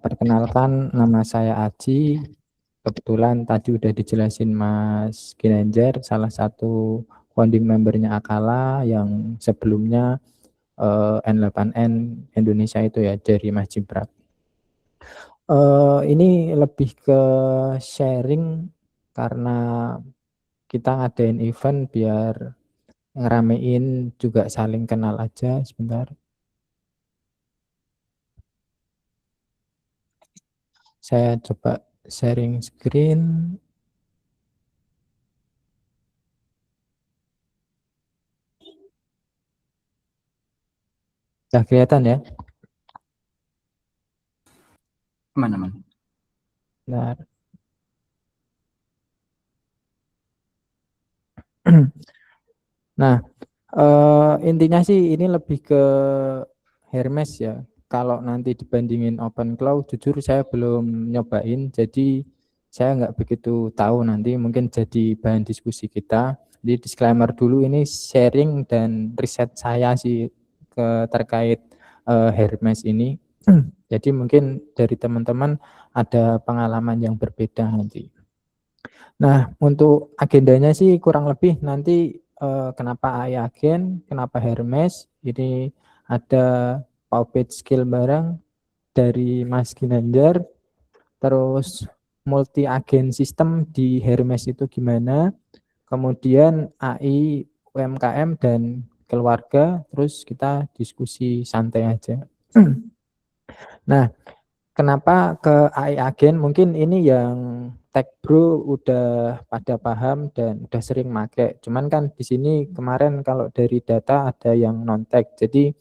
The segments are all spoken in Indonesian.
Perkenalkan, nama saya Aji. Kebetulan tadi udah dijelasin Mas Ginanjar, salah satu founding membernya Akala yang sebelumnya N8N Indonesia itu ya, dari Mas Jibrak. Ini lebih ke sharing karena kita ngadain event biar ngeramein juga, saling kenal aja. Sebentar, saya coba sharing screen. Udah kelihatan ya? Aman. Nah, nah intinya sih ini lebih ke Hermes ya. Kalau nanti dibandingin Open Cloud, jujur saya belum nyobain, jadi saya nggak begitu tahu, nanti mungkin jadi bahan diskusi kita. Jadi disclaimer dulu, ini sharing dan riset saya sih terkait Hermes ini. Jadi mungkin dari teman-teman ada pengalaman yang berbeda nanti. Nah, untuk agendanya sih kurang lebih nanti kenapa AI Agen, kenapa Hermes, ini ada puppet skill bareng dari Mas Ginanjar, terus multi agen sistem di Hermes itu gimana, kemudian AI UMKM dan keluarga, terus kita diskusi santai aja. Nah, kenapa ke AI Agen? Mungkin ini yang tech bro udah pada paham dan udah sering make. Cuman kan di sini kemarin kalau dari data ada yang non tech. Jadi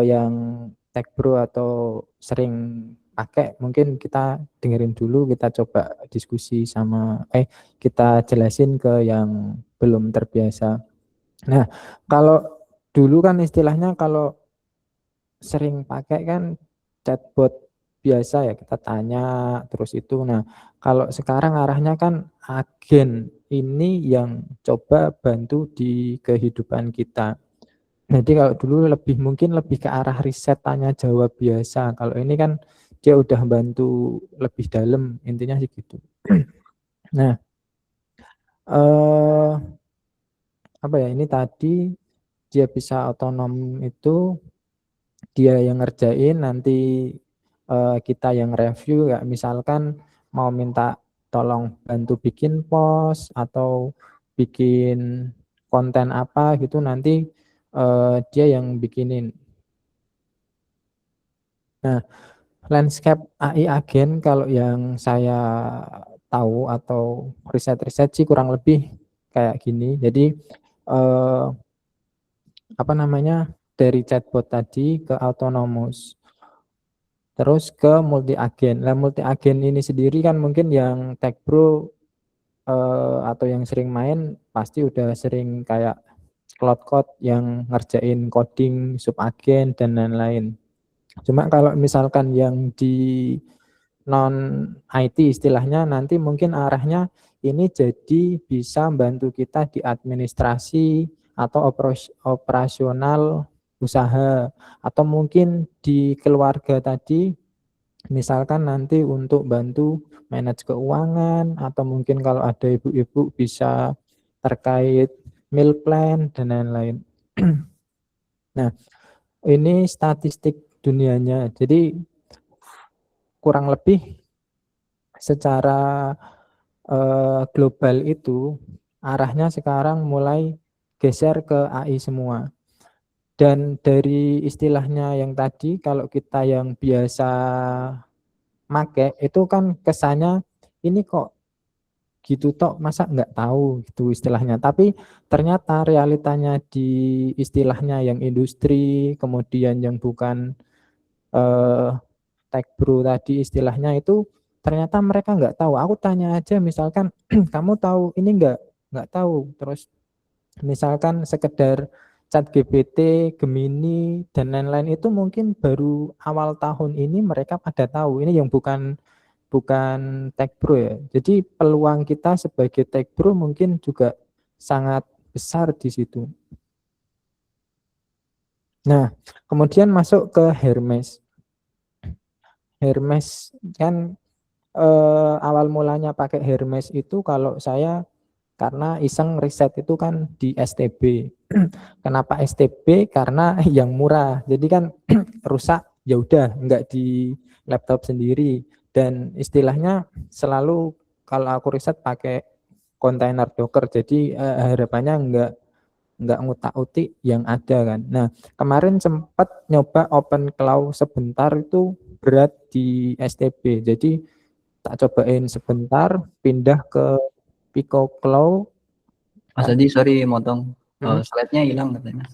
yang tech bro atau sering pakai, mungkin kita dengerin dulu, kita coba diskusi sama kita jelasin ke yang belum terbiasa. Nah, kalau dulu kan istilahnya kalau sering pakai kan chatbot biasa ya, kita tanya terus itu. Nah, kalau sekarang arahnya kan agen ini yang coba bantu di kehidupan kita. Jadi kalau dulu mungkin lebih ke arah riset tanya jawab biasa. Kalau ini kan dia udah bantu lebih dalam, intinya sih gitu. Nah, eh apa ya, ini tadi dia bisa otonom, itu dia yang ngerjain, nanti kita yang review ya. Misalkan mau minta tolong bantu bikin post atau bikin konten apa gitu, nanti dia yang bikinin. Nah, landscape AI agen kalau yang saya tahu atau riset-riset sih kurang lebih kayak gini. Jadi apa namanya, dari chatbot tadi ke autonomous, terus ke multi agen. Nah, multi agen ini sendiri kan mungkin yang tech pro atau yang sering main pasti udah sering kayak Cloud Code yang ngerjain coding sub agen dan lain-lain. Cuma kalau misalkan yang di non IT istilahnya, nanti mungkin arahnya ini jadi bisa bantu kita di administrasi atau operasional usaha, atau mungkin di keluarga tadi, misalkan nanti untuk bantu manage keuangan, atau mungkin kalau ada ibu-ibu bisa terkait meal plan dan lain-lain. Nah, ini statistik dunianya. Jadi kurang lebih secara global itu arahnya sekarang mulai geser ke AI semua. Dan dari istilahnya yang tadi, kalau kita yang biasa make itu kan kesannya ini kok gitu tok, masa nggak tahu gitu istilahnya. Tapi ternyata realitanya di istilahnya yang industri, kemudian yang bukan eh, tech bro tadi istilahnya, itu ternyata mereka nggak tahu. Aku tanya aja misalkan kamu tahu ini nggak tahu. Terus misalkan sekedar chat GPT, Gemini dan lain-lain, itu mungkin baru awal tahun ini mereka pada tahu. Ini yang bukan bukan tech bro ya. Jadi peluang kita sebagai tech bro mungkin juga sangat besar di situ. Nah, kemudian masuk ke Hermes. Hermes kan awal mulanya pakai Hermes itu kalau saya karena iseng riset itu kan di STB. Kenapa STB? Karena yang murah. Jadi kan rusak ya udah nggak di laptop sendiri, dan istilahnya selalu kalau aku riset pakai kontainer Docker. Jadi harapannya nggak ngutak-utik yang ada kan. Nah, kemarin sempat nyoba open cloud sebentar, itu berat di STB. Jadi tak cobain sebentar, pindah ke Pico Cloud Mas kan. Adi, sorry motong. Hmm, Slide-nya hilang katanya.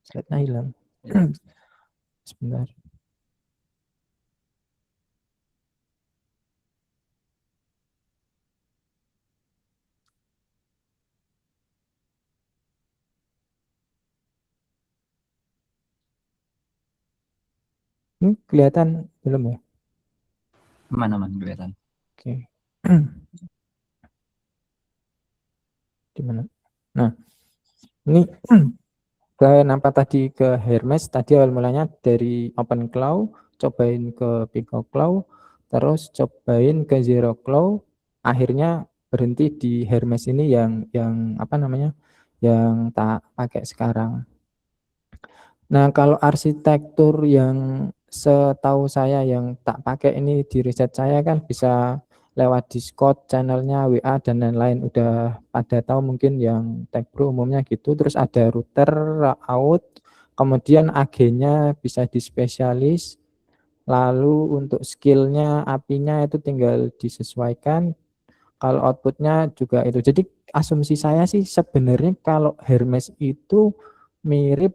slide-nya hilang. Ya. Sebentar. Ini kelihatan belum ya? Mana kelihatan. Oke. Di mana? Nah, ini kenapa tadi ke Hermes? Tadi awal mulanya dari Open Cloud, cobain ke Pico Cloud, terus cobain ke Zero Cloud, akhirnya berhenti di Hermes ini yang apa namanya? Yang tak pakai sekarang. Nah, kalau arsitektur yang setahu saya yang tak pakai ini di riset saya kan bisa lewat Discord, channelnya, WA, dan lain-lain. Udah pada tahu mungkin yang Tech Pro umumnya gitu. Terus ada router, out, kemudian AG-nya bisa di spesialis. Lalu untuk skillnya, API-nya itu tinggal disesuaikan. Kalau outputnya juga itu. Jadi asumsi saya sih sebenarnya kalau Hermes itu mirip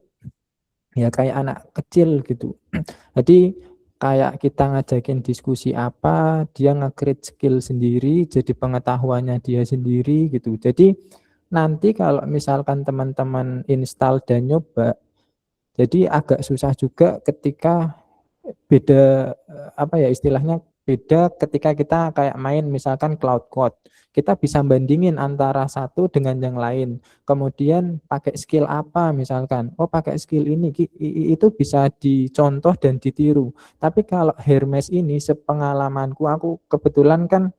ya kayak anak kecil gitu. Jadi kayak kita ngajakin diskusi apa, dia nge-create skill sendiri, jadi pengetahuannya dia sendiri gitu. Jadi nanti kalau misalkan teman-teman install dan nyoba, jadi agak susah juga ketika beda apa ya istilahnya, beda ketika kita kayak main misalkan cloud code. Kita bisa bandingin antara satu dengan yang lain. Kemudian pakai skill apa misalkan. Oh, pakai skill ini itu bisa dicontoh dan ditiru. Tapi kalau Hermes ini sepengalamanku, aku kebetulan kan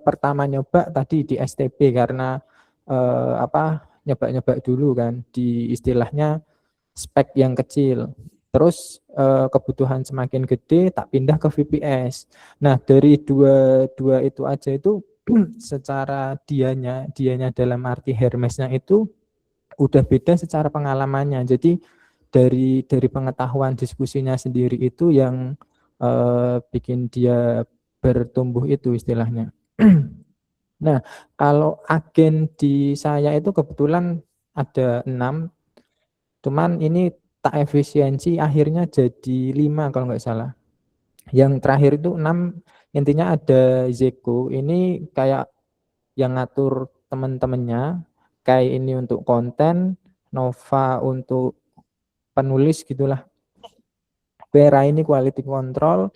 pertama nyoba tadi di STB karena apa nyoba-nyoba dulu kan di istilahnya spek yang kecil. Terus kebutuhan semakin gede, tak pindah ke VPS. Nah, dari dua dua itu aja itu secara dianya dalam arti Hermesnya itu udah beda secara pengalamannya. Jadi dari pengetahuan diskusinya sendiri itu yang bikin dia bertumbuh itu istilahnya. Nah, kalau agen di saya itu kebetulan ada 6. Cuman ini tak efisiensi akhirnya jadi 5 kalau nggak salah. Yang terakhir itu 6, intinya ada Zeko, ini kayak yang ngatur teman-temannya, kayak ini untuk konten, Nova untuk penulis gitulah. Vera ini quality control,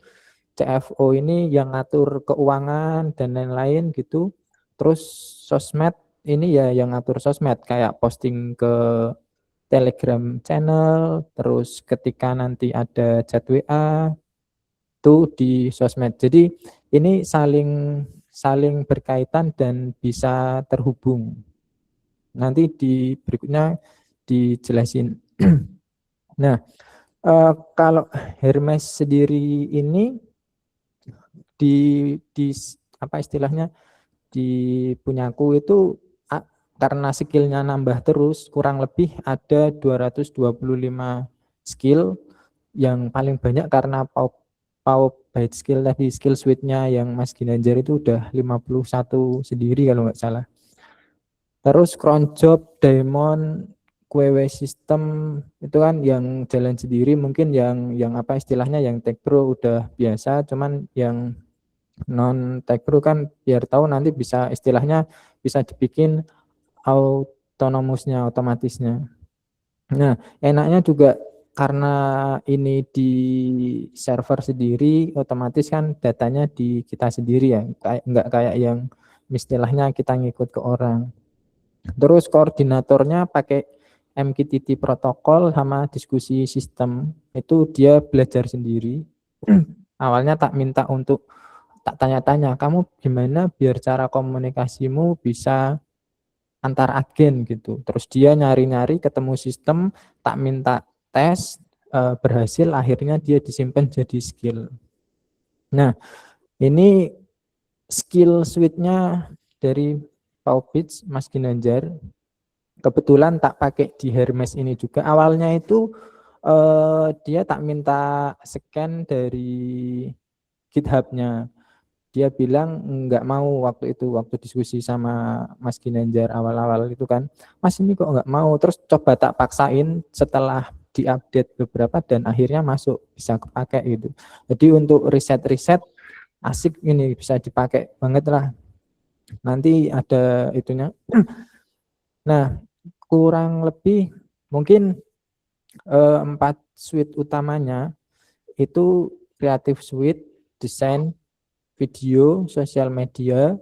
CFO ini yang ngatur keuangan dan lain-lain gitu. Terus sosmed ini ya yang ngatur sosmed kayak posting ke Telegram channel, terus ketika nanti ada chat WA itu di sosmed. Jadi ini saling saling berkaitan dan bisa terhubung. Nanti di berikutnya dijelasin. Nah, kalau Hermes sendiri ini di apa istilahnya di punyaku itu karena skillnya nambah terus, kurang lebih ada 225 skill, yang paling banyak karena Pau Byte skill tadi, skill suite-nya yang Mas Ginanjar itu udah 51 sendiri kalau nggak salah. Terus cron job, diamond, QW system itu kan yang jalan sendiri, mungkin yang apa istilahnya yang tech pro udah biasa, cuman yang non tech pro kan biar tahu nanti bisa istilahnya bisa dibikin autonomousnya, otomatisnya. Nah, enaknya juga karena ini di server sendiri, otomatis kan datanya di kita sendiri ya, nggak kayak yang istilahnya kita ngikut ke orang. Terus koordinatornya pakai MQTT protokol sama diskusi sistem, itu dia belajar sendiri. Awalnya tak minta untuk tak tanya-tanya, kamu gimana biar cara komunikasimu bisa antar agen gitu. Terus dia nyari-nyari ketemu sistem, tak minta tes, berhasil, akhirnya dia disimpan jadi skill. Nah, ini skill suite-nya dari Paubitz, Mas Ginanjar. Kebetulan tak pakai di Hermes ini juga. Awalnya itu dia tak minta scan dari GitHub-nya. Dia bilang nggak mau waktu itu, waktu diskusi sama Mas Ginanjar awal-awal itu kan, Mas ini kok nggak mau, terus coba tak paksain setelah diupdate beberapa dan akhirnya masuk, bisa kepake gitu. Jadi untuk riset-riset asik ini, bisa dipakai banget lah. Nanti ada itunya. Nah, kurang lebih mungkin 4 suite utamanya itu Creative Suite, desain, video, sosial media,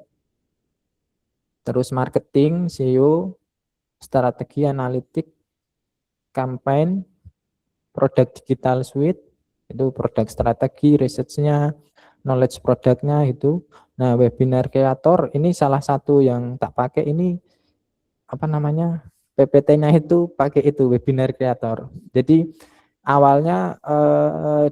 terus marketing, SEO, strategi analitik, campaign, produk digital suite, itu produk strategi, research-nya, knowledge produknya itu. Nah, webinar creator ini salah satu yang tak pakai ini, apa namanya, PPT-nya itu pakai itu, webinar creator. Jadi awalnya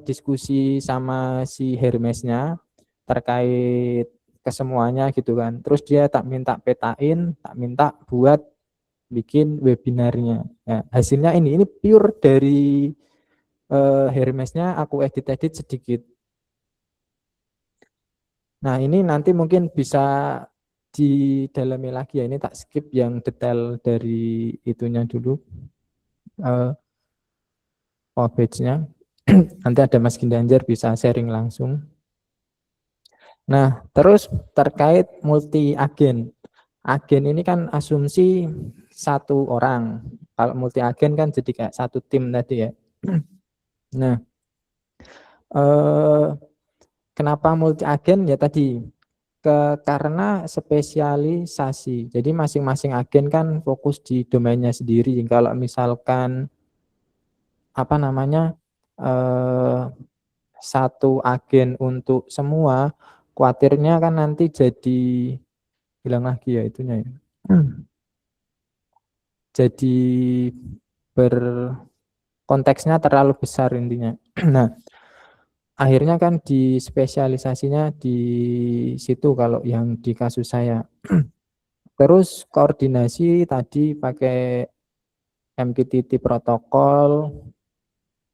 diskusi sama si Hermesnya terkait kesemuanya gitu kan. Terus dia tak minta petain, tak minta buat bikin webinarnya. Nah, hasilnya ini pure dari Hermesnya aku edit-edit sedikit. Nah, ini nanti mungkin bisa didalami lagi ya. Ini tak skip yang detail dari itunya dulu. Page-nya. Nanti ada Mas Ginanjar bisa sharing langsung. Nah, terus terkait multi agen. Agen ini kan asumsi satu orang. Kalau multi agen kan jadi kayak satu tim tadi ya. Nah, kenapa multi agen ya tadi? Karena spesialisasi. Jadi masing-masing agen kan fokus di domainnya sendiri. Kalau misalkan apa namanya satu agen untuk semua, khawatirnya kan nanti jadi bilang lagi ya itunya ya. Jadi konteksnya terlalu besar intinya. Nah, akhirnya kan di spesialisasinya di situ kalau yang di kasus saya. Terus koordinasi tadi pakai MQTT protokol,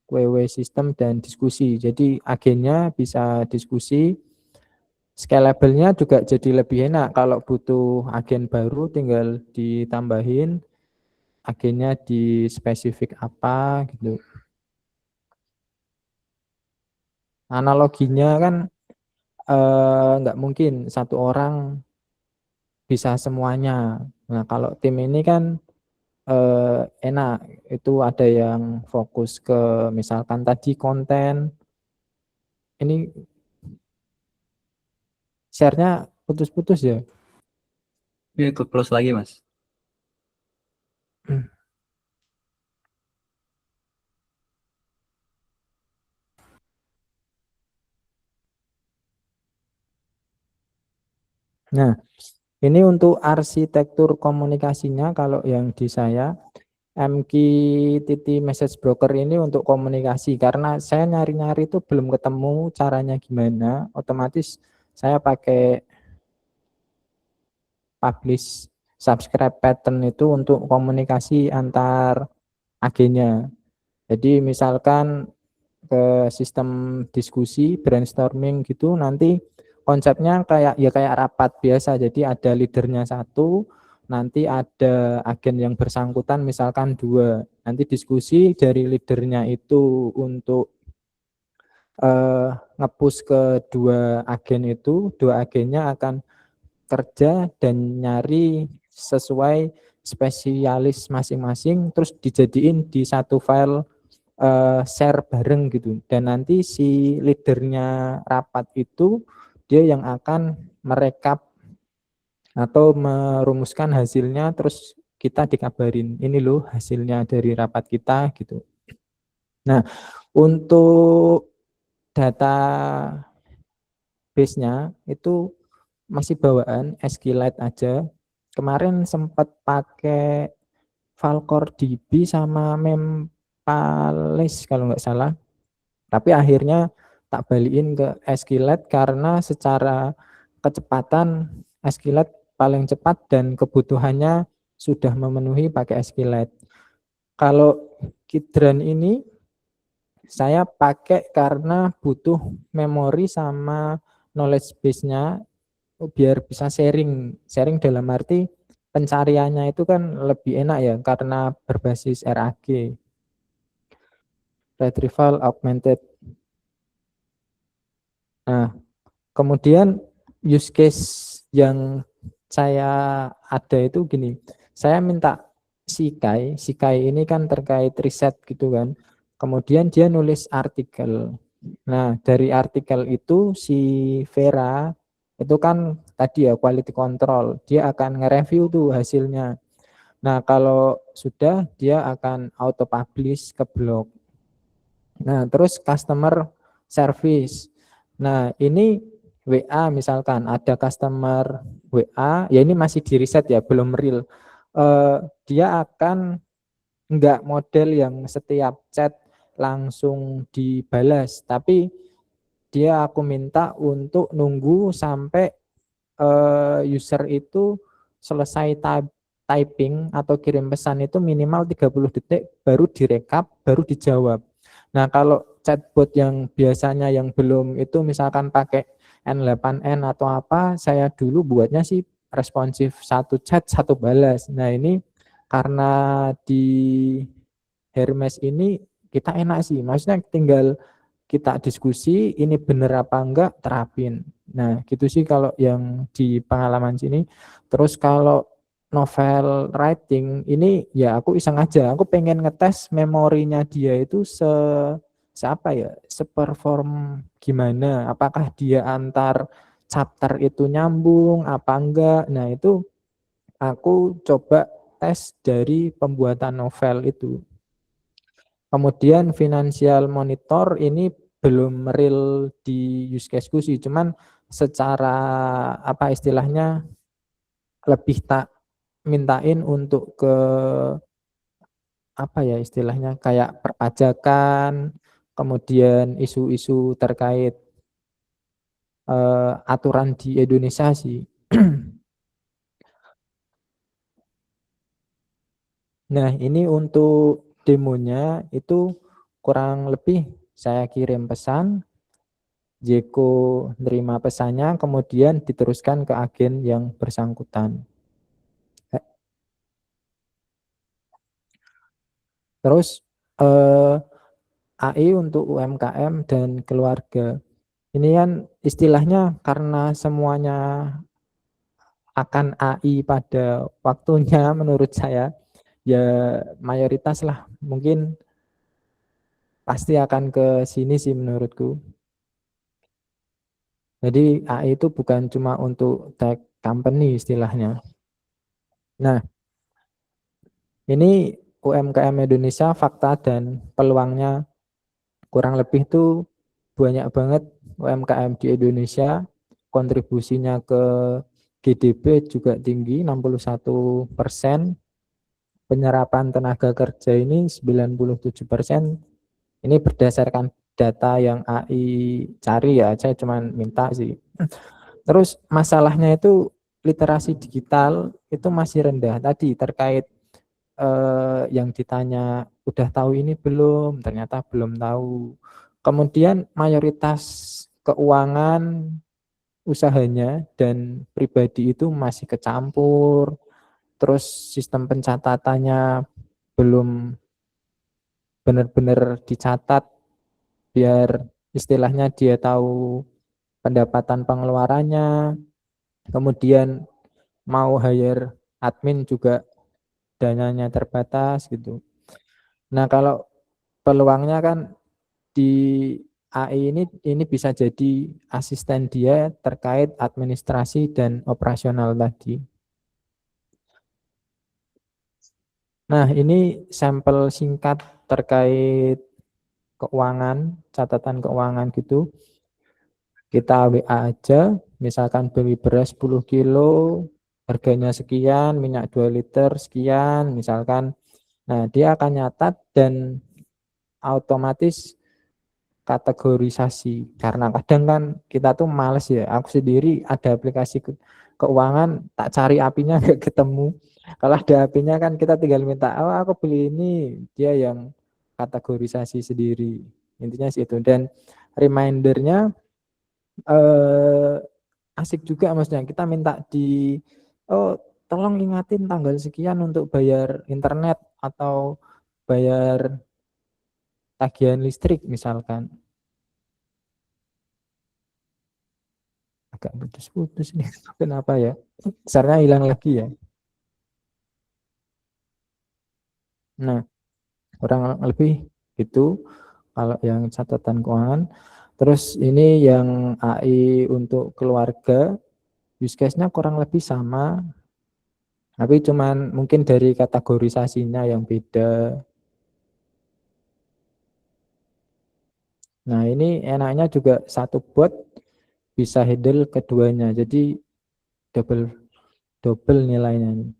WW system dan diskusi. Jadi agennya bisa diskusi, scalable-nya juga jadi lebih enak. Kalau butuh agen baru tinggal ditambahin agennya di spesifik apa gitu. Analoginya kan nggak mungkin satu orang bisa semuanya. Nah, kalau tim ini kan enak, itu ada yang fokus ke misalkan tadi konten. Ini share-nya putus-putus ya. Iya, ikut close lagi, Mas. Nah, ini untuk arsitektur komunikasinya kalau yang di saya MQTT Message Broker ini untuk komunikasi karena saya nyari-nyari itu belum ketemu caranya gimana, otomatis saya pakai publish subscribe pattern itu untuk komunikasi antar agennya. Jadi misalkan ke sistem diskusi brainstorming gitu nanti konsepnya kayak ya kayak rapat biasa, jadi ada leadernya satu, nanti ada agen yang bersangkutan misalkan dua, nanti diskusi dari leadernya itu untuk nge-push ke dua agen itu, dua agennya akan kerja dan nyari sesuai spesialis masing-masing terus dijadiin di satu file share bareng gitu, dan nanti si leadernya rapat itu dia yang akan merekap atau merumuskan hasilnya, terus kita dikabarin ini loh hasilnya dari rapat kita gitu. Nah, untuk data base-nya itu masih bawaan SQLite aja. Kemarin sempat pakai Valcor DB sama Mempales kalau nggak salah. Tapi akhirnya tak balikin ke SQLite karena secara kecepatan SQLite paling cepat dan kebutuhannya sudah memenuhi pakai SQLite. Kalau Kidran ini saya pakai karena butuh memori sama knowledge base-nya biar bisa sharing. Sharing dalam arti pencariannya itu kan lebih enak ya karena berbasis RAG. Retrieval Augmented. Nah, kemudian use case yang saya ada itu gini. Saya minta si Kai ini kan terkait riset gitu kan. Kemudian dia nulis artikel. Nah, dari artikel itu si Vera itu kan tadi ya quality control, dia akan nge-review tuh hasilnya. Nah, kalau sudah dia akan auto publish ke blog. Nah, terus customer service. Nah, ini WA misalkan ada customer WA, ya ini masih di riset ya, belum real. Dia akan enggak model yang setiap chat langsung dibalas, tapi dia aku minta untuk nunggu sampai user itu selesai typing atau kirim pesan itu minimal 30 detik baru direkap, baru dijawab. Nah, kalau chatbot yang biasanya yang belum itu misalkan pakai N8N atau apa, saya dulu buatnya sih responsif satu chat satu balas. Nah, ini karena di Hermes ini kita enak sih, maksudnya tinggal kita diskusi ini bener apa enggak terapin. Nah, gitu sih kalau yang di pengalaman sini. Terus kalau novel writing ini ya aku iseng aja. Aku pengen ngetes memorinya dia itu seapa ya, seperform gimana. Apakah dia antar chapter itu nyambung apa enggak. Nah, itu aku coba tes dari pembuatan novel itu. Kemudian financial monitor ini belum real di use case-ku sih, cuman secara apa istilahnya lebih tak mintain untuk ke apa ya istilahnya kayak perpajakan, kemudian isu-isu terkait aturan di Indonesia sih. Nah, ini untuk demonya itu kurang lebih saya kirim pesan, Jeko nerima pesannya, kemudian diteruskan ke agen yang bersangkutan. Terus AI untuk UMKM dan keluarga. Ini kan istilahnya karena semuanya akan AI pada waktunya menurut saya, ya mayoritas lah mungkin pasti akan ke sini sih menurutku. Jadi AI itu bukan cuma untuk tech company istilahnya. Nah, ini UMKM Indonesia fakta dan peluangnya kurang lebih tuh banyak banget UMKM di Indonesia, kontribusinya ke GDP juga tinggi 61%, penyerapan tenaga kerja ini 97%. Ini berdasarkan data yang AI cari ya, saya cuma minta sih. Terus masalahnya itu literasi digital itu masih rendah tadi terkait yang ditanya udah tahu ini belum, ternyata belum tahu. Kemudian mayoritas keuangan usahanya dan pribadi itu masih kecampur. Terus sistem pencatatannya belum benar-benar dicatat biar istilahnya dia tahu pendapatan pengeluarannya. Kemudian mau hire admin juga dananya terbatas gitu. Nah, kalau peluangnya kan di AI ini bisa jadi asisten dia terkait administrasi dan operasional tadi. Nah, ini sampel singkat terkait keuangan, catatan keuangan gitu, kita WA aja, misalkan beli beras 10 kilo, harganya sekian, minyak 2 liter sekian, misalkan. Nah, dia akan nyatat dan otomatis kategorisasi. Karena kadang kan kita tuh males ya, aku sendiri ada aplikasi keuangan, tak cari apinya nggak ketemu. Kalau ada apinya kan kita tinggal minta, oh aku beli ini, dia yang kategorisasi sendiri. Intinya sih itu. Dan remindernya eh, asik juga maksudnya, kita minta oh tolong ingatin tanggal sekian untuk bayar internet atau bayar tagihan listrik misalkan. Agak putus-putus nih, kenapa ya? Besarnya hilang lagi ya. Nah, kurang lebih itu kalau yang catatan keuangan. Terus ini yang AI untuk keluarga, use case-nya kurang lebih sama, tapi cuman mungkin dari kategorisasinya yang beda. Nah, ini enaknya juga satu bot bisa handle keduanya, jadi double double nilainya.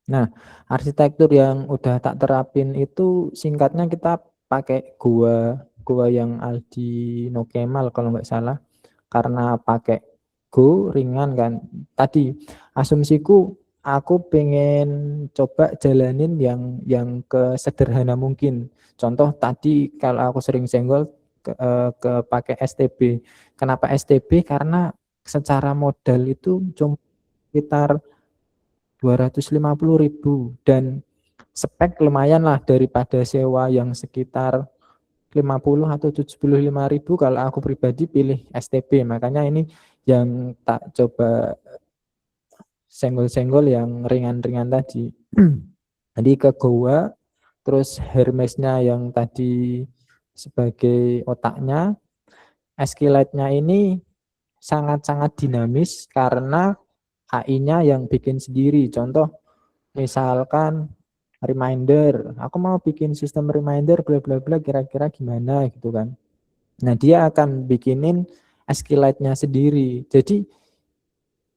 Nah, arsitektur yang udah tak terapin itu singkatnya kita pakai Goa yang Aldino Kemal kalau nggak salah. Karena pakai Go ringan kan. Tadi asumsiku aku pengen coba jalanin yang sederhana mungkin. Contoh tadi kalau aku sering senggol ke pakai STB. Kenapa STB? Karena secara modal itu cuma sekitar 250.000 dan spek lumayan lah daripada sewa yang sekitar 50 atau 75.000. Kalau aku pribadi pilih STB, makanya ini yang tak coba senggol-senggol yang ringan-ringan tadi. Jadi ke Goa, terus Hermesnya yang tadi sebagai otaknya, Esquelette-nya ini sangat-sangat dinamis karena AI-nya yang bikin sendiri. Contoh misalkan reminder, aku mau bikin sistem reminder bla bla bla kira-kira gimana gitu kan. Nah, dia akan bikinin SQLite-nya sendiri. Jadi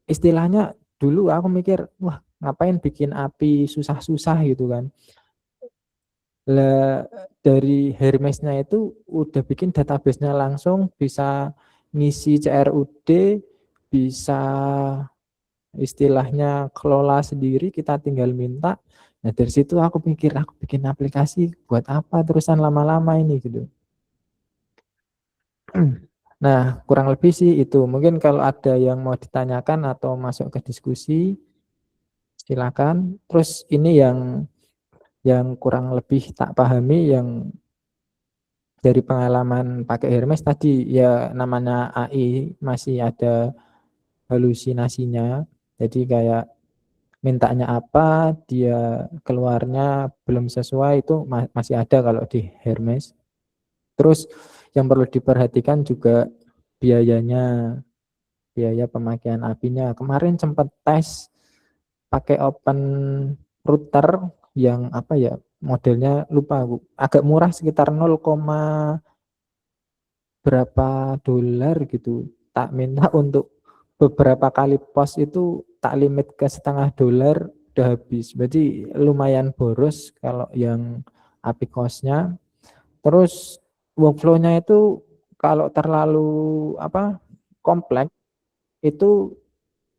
istilahnya dulu aku mikir, wah ngapain bikin API susah-susah gitu kan. Lah dari Hermes-nya itu udah bikin database-nya langsung, bisa ngisi CRUD, bisa istilahnya kelola sendiri, kita tinggal minta. Nah dari situ aku pikir, aku bikin aplikasi buat apa terusan lama-lama ini gitu. Nah kurang lebih sih itu. Mungkin kalau ada yang mau ditanyakan atau masuk ke diskusi, silakan. Terus ini yang kurang lebih tak pahami yang dari pengalaman pakai Hermes tadi, ya namanya AI masih ada halusinasinya. Jadi kayak mintanya apa, dia keluarnya belum sesuai, itu masih ada kalau di Hermes. Terus yang perlu diperhatikan juga biayanya, biaya pemakaian apinya. Kemarin sempat tes pakai open router yang apa ya, modelnya lupa aku. Agak murah sekitar 0, berapa dolar gitu. Tak minta untuk beberapa kali pos itu tak limit ke $0,5 udah habis. Berarti lumayan boros kalau yang API cost-nya. Terus workflow-nya itu kalau terlalu apa kompleks itu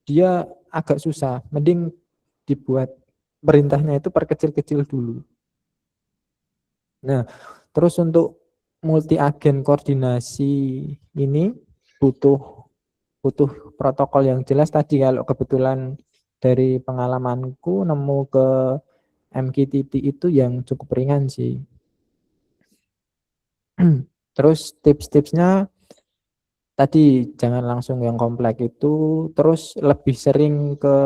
dia agak susah. Mending dibuat perintahnya itu perkecil-kecil dulu. Nah, terus untuk multi agen koordinasi ini butuh butuh protokol yang jelas tadi. Kalau kebetulan dari pengalamanku nemu ke MQTT itu yang cukup ringan sih. Terus tips-tipsnya tadi jangan langsung yang kompleks itu, terus lebih sering ke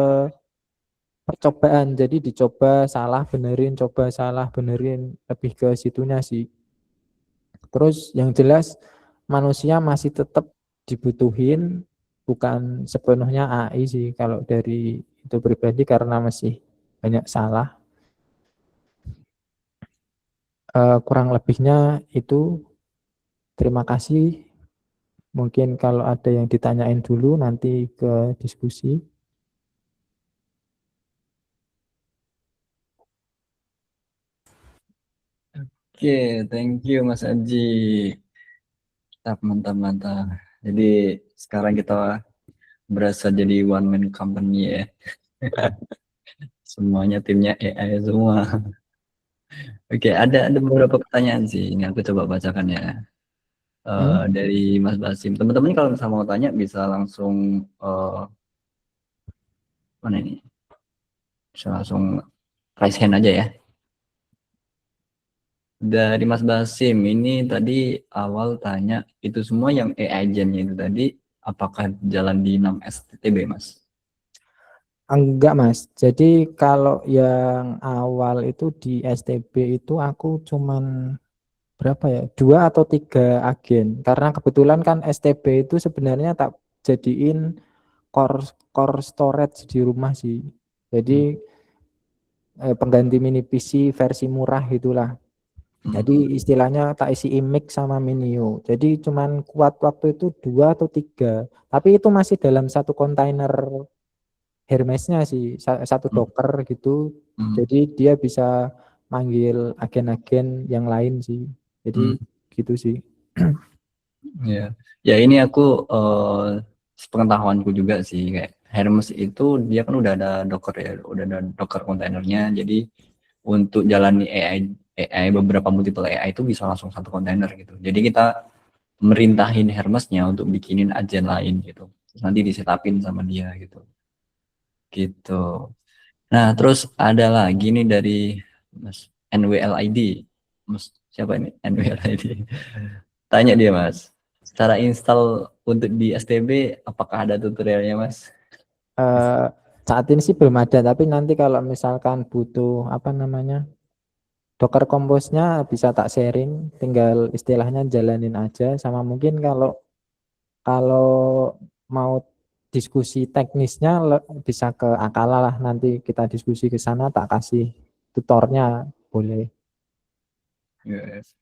percobaan. Jadi dicoba salah benerin, coba salah benerin, lebih ke situnya sih. Terus yang jelas manusia masih tetap dibutuhin, bukan sepenuhnya AI sih kalau dari itu pribadi, karena masih banyak salah. Kurang lebihnya itu. Terima kasih. Mungkin kalau ada yang ditanyain dulu nanti ke diskusi. Oke, thank you Mas Aji. Mantap, mantap, mantap. Jadi sekarang kita berasa jadi one man company ya. Semuanya timnya AI semua. Oke, ada beberapa pertanyaan sih. Ini aku coba bacakan ya. Hmm? Dari Mas Basim. Teman-teman kalau misalnya mau tanya bisa langsung mana ini? Bisa langsung raise hand aja ya. Dari Mas Basim, ini tadi awal tanya itu semua yang AI Gen-nya itu tadi apakah jalan di 6 STB, Mas? Enggak, Mas. Jadi kalau yang awal itu di STB itu aku cuman berapa ya? 2 atau 3 agen. Karena kebetulan kan STB itu sebenarnya tak jadiin core core storage di rumah sih. Hmm. Jadi pengganti mini PC versi murah itulah. Hmm. Jadi istilahnya tak isi image sama Minio. Jadi cuman kuat waktu itu 2 atau 3. Tapi itu masih dalam satu kontainer Hermesnya sih, satu Hmm. Docker gitu. Hmm. Jadi dia bisa manggil agen-agen yang lain sih. Hmm. Jadi gitu sih. Ya, ya ini aku sepengetahuanku juga sih kayak Hermes itu dia kan udah ada Docker ya, udah ada Docker kontainernya. Jadi untuk jalani AI beberapa multiple AI itu bisa langsung satu kontainer gitu. Jadi kita merintahin Hermesnya untuk bikinin agen lain gitu. Terus nanti disetapin sama dia gitu. Gitu. Nah, terus ada lagi nih dari Mas NWLID. Mas siapa ini NWLID? Tanya dia, Mas. Cara install untuk di STB apakah ada tutorialnya, Mas? Eh, saat ini sih belum ada, tapi nanti kalau misalkan butuh apa namanya Docker Compose-nya bisa tak sharing, tinggal istilahnya jalanin aja. Sama mungkin kalau kalau mau diskusi teknisnya bisa ke Akala lah, nanti kita diskusi ke sana tak kasih tutornya boleh. Yes.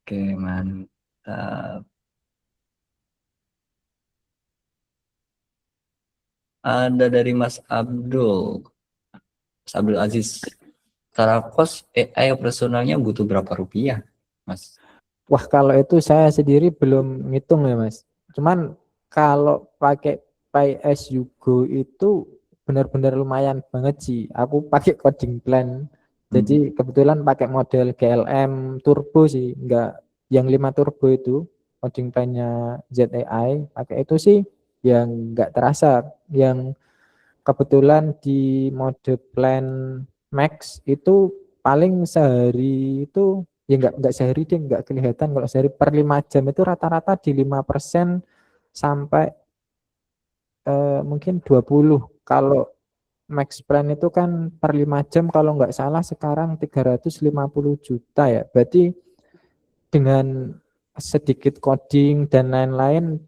Oke, mantap. Ada dari Mas Abdul. Mas Abdul Aziz. Secara kos AI operasionalnya butuh berapa rupiah, Mas? Wah, kalau itu saya sendiri belum ngitung ya, Mas. Cuman kalau pakai Pay as you go itu benar-benar lumayan banget sih. Aku pakai coding plan. Hmm. Jadi kebetulan pakai model GLM turbo sih, enggak yang 5 turbo itu. Coding plannya ZAI, pakai itu sih yang enggak terasa. Yang kebetulan di mode plan max itu paling sehari itu ya enggak sehari dia enggak kelihatan, kalau sehari per 5 jam itu rata-rata di 5% sampai mungkin 20. Kalau max plan itu kan per 5 jam kalau enggak salah sekarang 350 juta ya. Berarti dengan sedikit coding dan lain-lain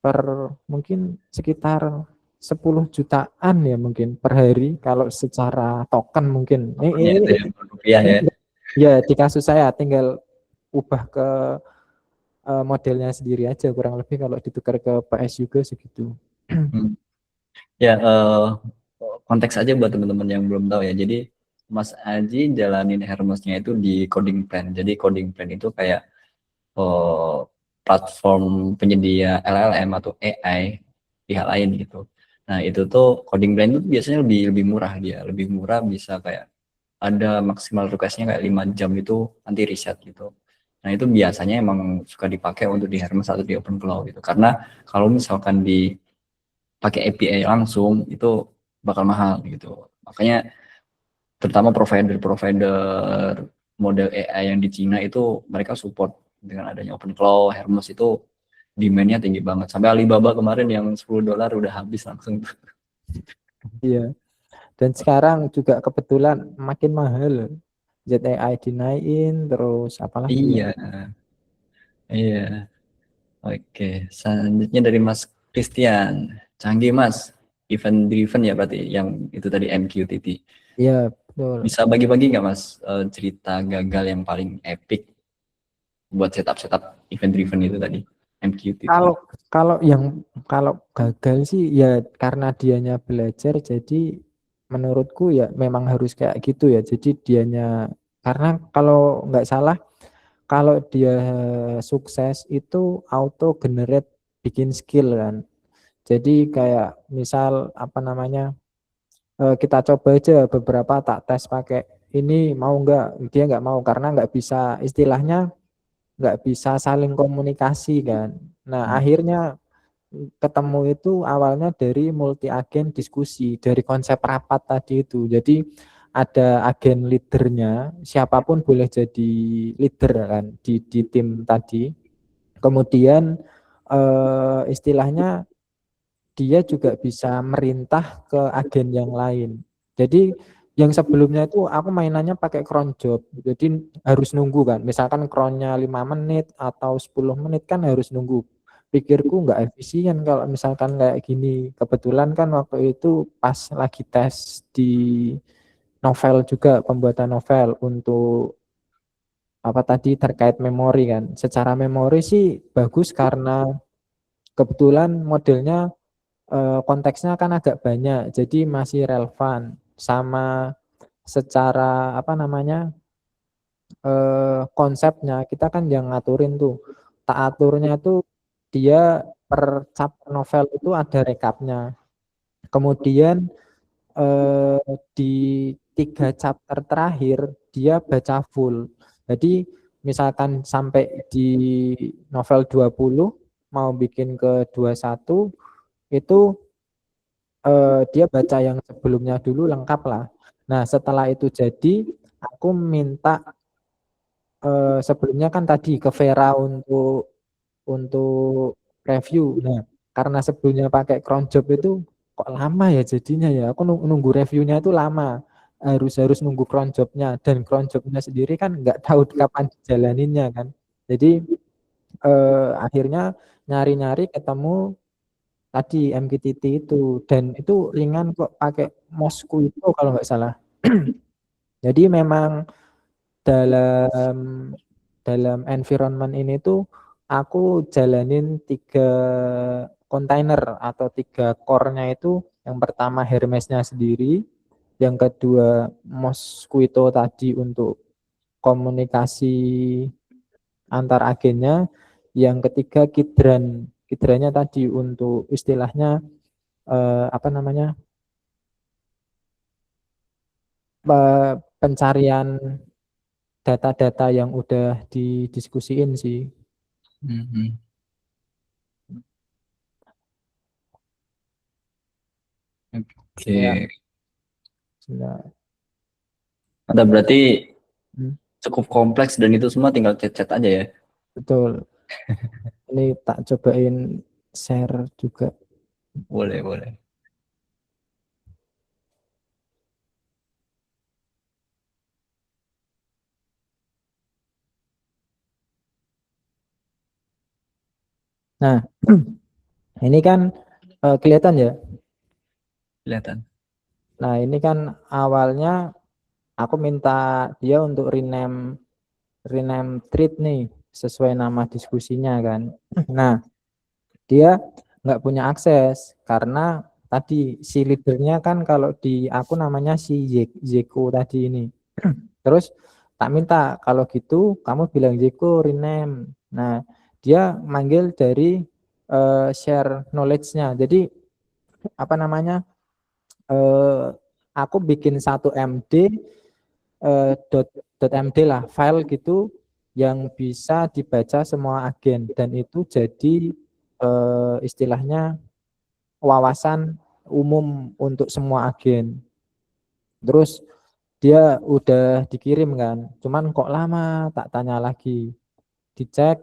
per mungkin sekitar 10 jutaan ya mungkin per hari kalau secara token mungkin. Tokennya itu ya, rupiah Ini ya. ya di kasus saya tinggal ubah ke modelnya sendiri aja, kurang lebih kalau ditukar ke PS juga segitu. Hmm. Ya, konteks aja buat teman-teman yang belum tahu ya. Jadi Mas Aji jalanin Hermesnya itu di coding plan. Jadi coding plan itu kayak eh, platform penyedia LLM atau AI pihak lain gitu. Nah, itu tuh coding plan itu biasanya lebih lebih murah dia, lebih murah bisa kayak ada maksimal requestnya kayak 5 jam itu nanti riset gitu. Nah, itu biasanya emang suka dipakai untuk di Hermes atau di OpenClaw gitu. Karena kalau misalkan dipakai API langsung itu bakal mahal gitu. Makanya terutama provider-provider model AI yang di Cina itu mereka support dengan adanya OpenClaw, Hermes itu demand-nya tinggi banget. Sampai Alibaba kemarin yang $10 udah habis langsung. Iya. Dan sekarang juga kebetulan makin mahal. ZAI dinaikin terus apalagi ya. Iya, iya. Oke, selanjutnya dari Mas Christian. Canggih Mas. event driven ya berarti yang itu tadi MQTT. Iya, betul. Bisa bagi-bagi nggak Mas cerita gagal yang paling epic buat setup event driven itu tadi MQTT? Kalau kalau gagal sih ya karena dianya belajar, jadi menurutku ya memang harus kayak gitu ya. Jadi dianya, karena kalau nggak salah, kalau dia sukses itu auto generate bikin skill kan. Jadi kayak misal apa namanya, kita coba aja beberapa, tak tes pakai ini, mau nggak, dia nggak mau karena nggak bisa, istilahnya nggak bisa saling komunikasi kan. Nah akhirnya ketemu itu awalnya dari multi agen diskusi, dari konsep rapat tadi itu. Jadi ada agen leadernya, siapapun boleh jadi leader kan di tim tadi. Kemudian istilahnya dia juga bisa merintah ke agen yang lain. Jadi yang sebelumnya itu aku mainannya pakai cron job, jadi harus nunggu kan. Misalkan cronnya 5 menit atau 10 menit kan harus nunggu. Pikirku nggak efisien kalau misalkan kayak gini. Kebetulan kan waktu itu pas lagi tes di novel juga, pembuatan novel untuk apa tadi terkait memori kan. Secara memori sih bagus karena kebetulan modelnya konteksnya kan agak banyak, jadi masih relevan. Sama secara apa namanya, konsepnya kita kan yang ngaturin tuh. Tak aturnya tuh dia per chapter novel itu ada rekapnya. Kemudian di 3 chapter terakhir dia baca full. Jadi misalkan sampai di novel 20 mau bikin ke 21 itu dia baca yang sebelumnya dulu lengkap lah. Nah setelah itu jadi aku minta sebelumnya kan tadi ke Vera untuk review. Nah karena sebelumnya pakai cron job itu kok lama ya jadinya ya. Aku nunggu reviewnya itu lama. Harus nunggu cron jobnya, dan cron jobnya sendiri kan nggak tahu kapan dijalaninnya kan. Jadi akhirnya nyari-nyari ketemu tadi MQTT itu, dan itu ringan kok, pakai Mosquito kalau nggak salah. Jadi memang dalam dalam environment ini tuh aku jalanin 3 kontainer atau 3 core-nya itu. Yang pertama Hermes-nya sendiri, yang kedua Mosquito tadi untuk komunikasi antar agennya, yang ketiga Kidran. Kidrannya tadi untuk istilahnya apa namanya, pencarian data-data yang udah didiskusiin sih. Mhm. Ya, Oke, sudah. ada berarti Hmm, cukup kompleks dan itu semua tinggal chat-chat aja ya. betul. Ini tak cobain share juga. Boleh, boleh. Nah, ini kan kelihatan ya. Kelihatan. Nah, ini kan awalnya aku minta dia untuk rename rename thread nih sesuai nama diskusinya kan. Nah, dia nggak punya akses karena tadi si leadernya kan kalau di aku namanya si Zeko tadi ini. Terus tak minta kalau gitu kamu bilang Zeko rename. Nah, dia manggil dari share knowledge-nya. Jadi apa namanya? eh, aku bikin satu MD .md lah, file gitu yang bisa dibaca semua agen, dan itu jadi istilahnya wawasan umum untuk semua agen. Terus dia udah dikirim kan, cuman kok lama, tak tanya lagi, dicek,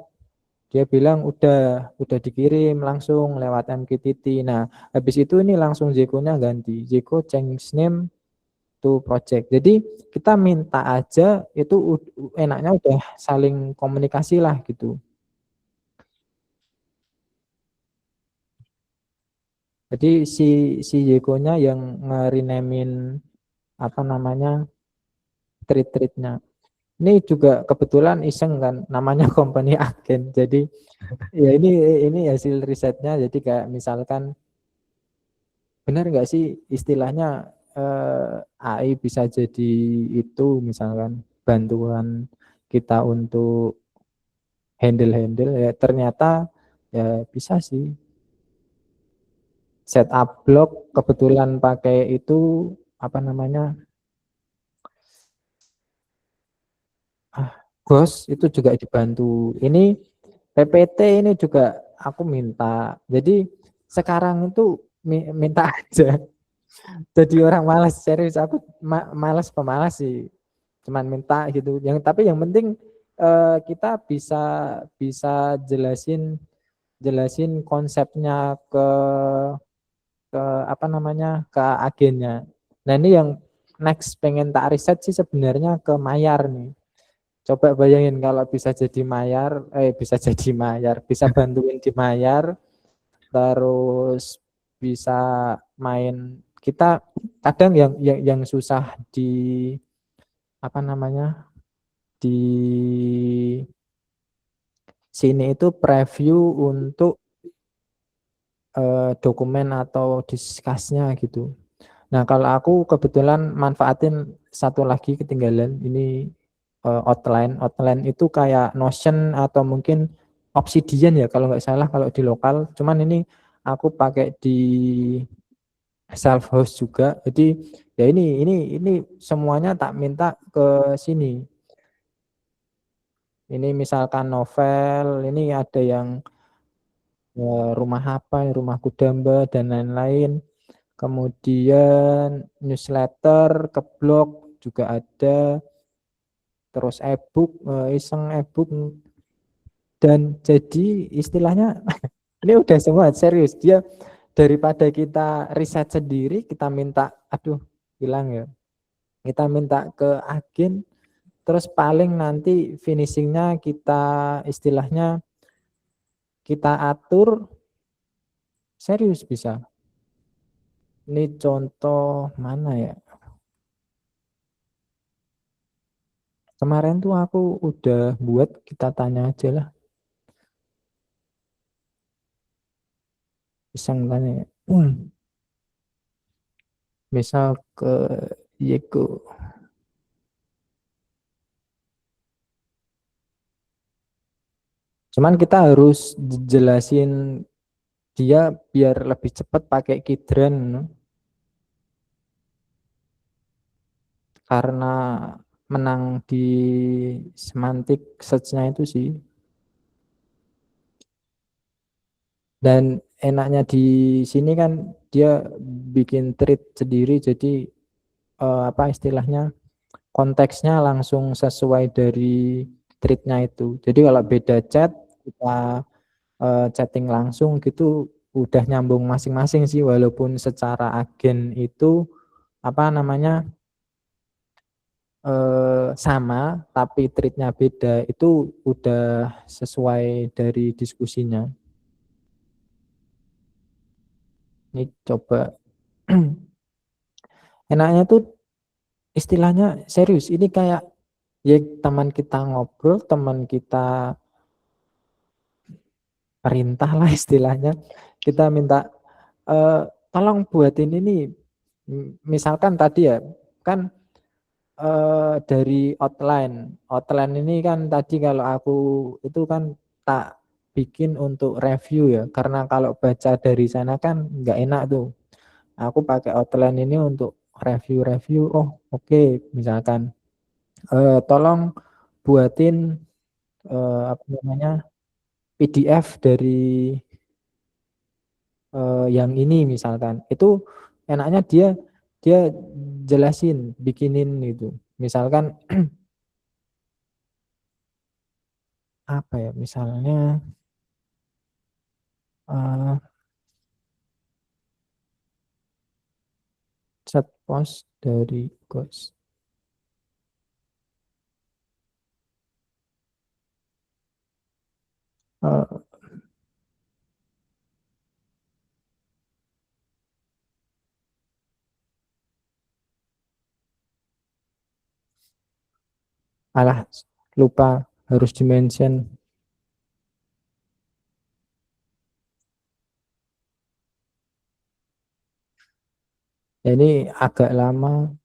dia bilang udah dikirim langsung lewat MQTT. Nah habis itu ini langsung Zeko-nya ganti, Zeko change name to project. Jadi kita minta aja itu enaknya udah saling komunikasi lah gitu. Jadi si Yekonya yang nge-renamein apa namanya treat-treatnya. Ini juga kebetulan iseng kan, namanya company agen. Jadi ya ini hasil risetnya. Jadi kayak misalkan benar nggak sih istilahnya AI bisa jadi itu misalkan bantuan kita untuk handle ya ternyata ya bisa sih setup blog kebetulan pakai itu apa namanya Ghost itu juga dibantu. Ini PPT ini juga aku minta. Jadi sekarang itu minta aja. Jadi orang malas serius aku malas pemalas sih. Cuman minta gitu. Yang tapi yang penting kita bisa bisa jelasin konsepnya ke apa namanya ke agennya. Nah ini yang next pengen tak riset sih sebenarnya ke Mayar nih. Coba bayangin kalau bisa jadi Mayar, bisa jadi Mayar, bisa bantuin di Mayar, terus bisa main. Kita kadang yang susah di apa namanya di sini itu preview untuk dokumen atau diskusnya gitu. Nah kalau aku kebetulan manfaatin satu lagi ketinggalan ini outline itu kayak Notion atau mungkin Obsidian ya kalau nggak salah kalau di lokal. Cuman ini aku pakai di self host juga. Jadi ya ini semuanya tak minta ke sini. Ini misalkan novel, ini ada yang rumah apa, rumah Kudamba dan lain-lain. Kemudian newsletter ke blog juga ada, terus e-book, iseng e-book dan jadi istilahnya ini udah semua serius. Dia daripada kita riset sendiri, kita minta, aduh hilang ya. Kita minta ke agen, terus paling nanti finishingnya kita istilahnya kita atur serius bisa. Ini contoh mana ya? Kemarin tuh aku udah buat kita tanya aja lah, iseng tanya ya. Misal ke Yeko. Cuman kita harus jelasin dia biar lebih cepat pakai Kidran karena menang di semantik search-nya itu sih. Dan enaknya di sini kan dia bikin thread sendiri jadi apa istilahnya konteksnya langsung sesuai dari threadnya itu. Jadi kalau beda chat kita chatting langsung gitu udah nyambung masing-masing sih walaupun secara agen itu apa namanya sama tapi treatnya beda itu udah sesuai dari diskusinya. Ini coba enaknya tuh istilahnya serius. Ini kayak ya teman kita ngobrol, teman kita perintah lah istilahnya. Kita minta tolong buatin ini. Misalkan tadi ya kan dari outline. Outline ini kan tadi kalau aku itu kan tak bikin untuk review ya. Karena kalau baca dari sana kan nggak enak tuh. Aku pakai outline ini untuk review-review. Oh, oke, misalkan tolong buatin apa namanya PDF dari yang ini misalkan. Itu enaknya dia dia jelasin, bikinin itu. Misalkan apa ya? Misalnya uh, set post dari Ghost. Uh, Alah, lupa harus dimention. Ya, ini agak lama.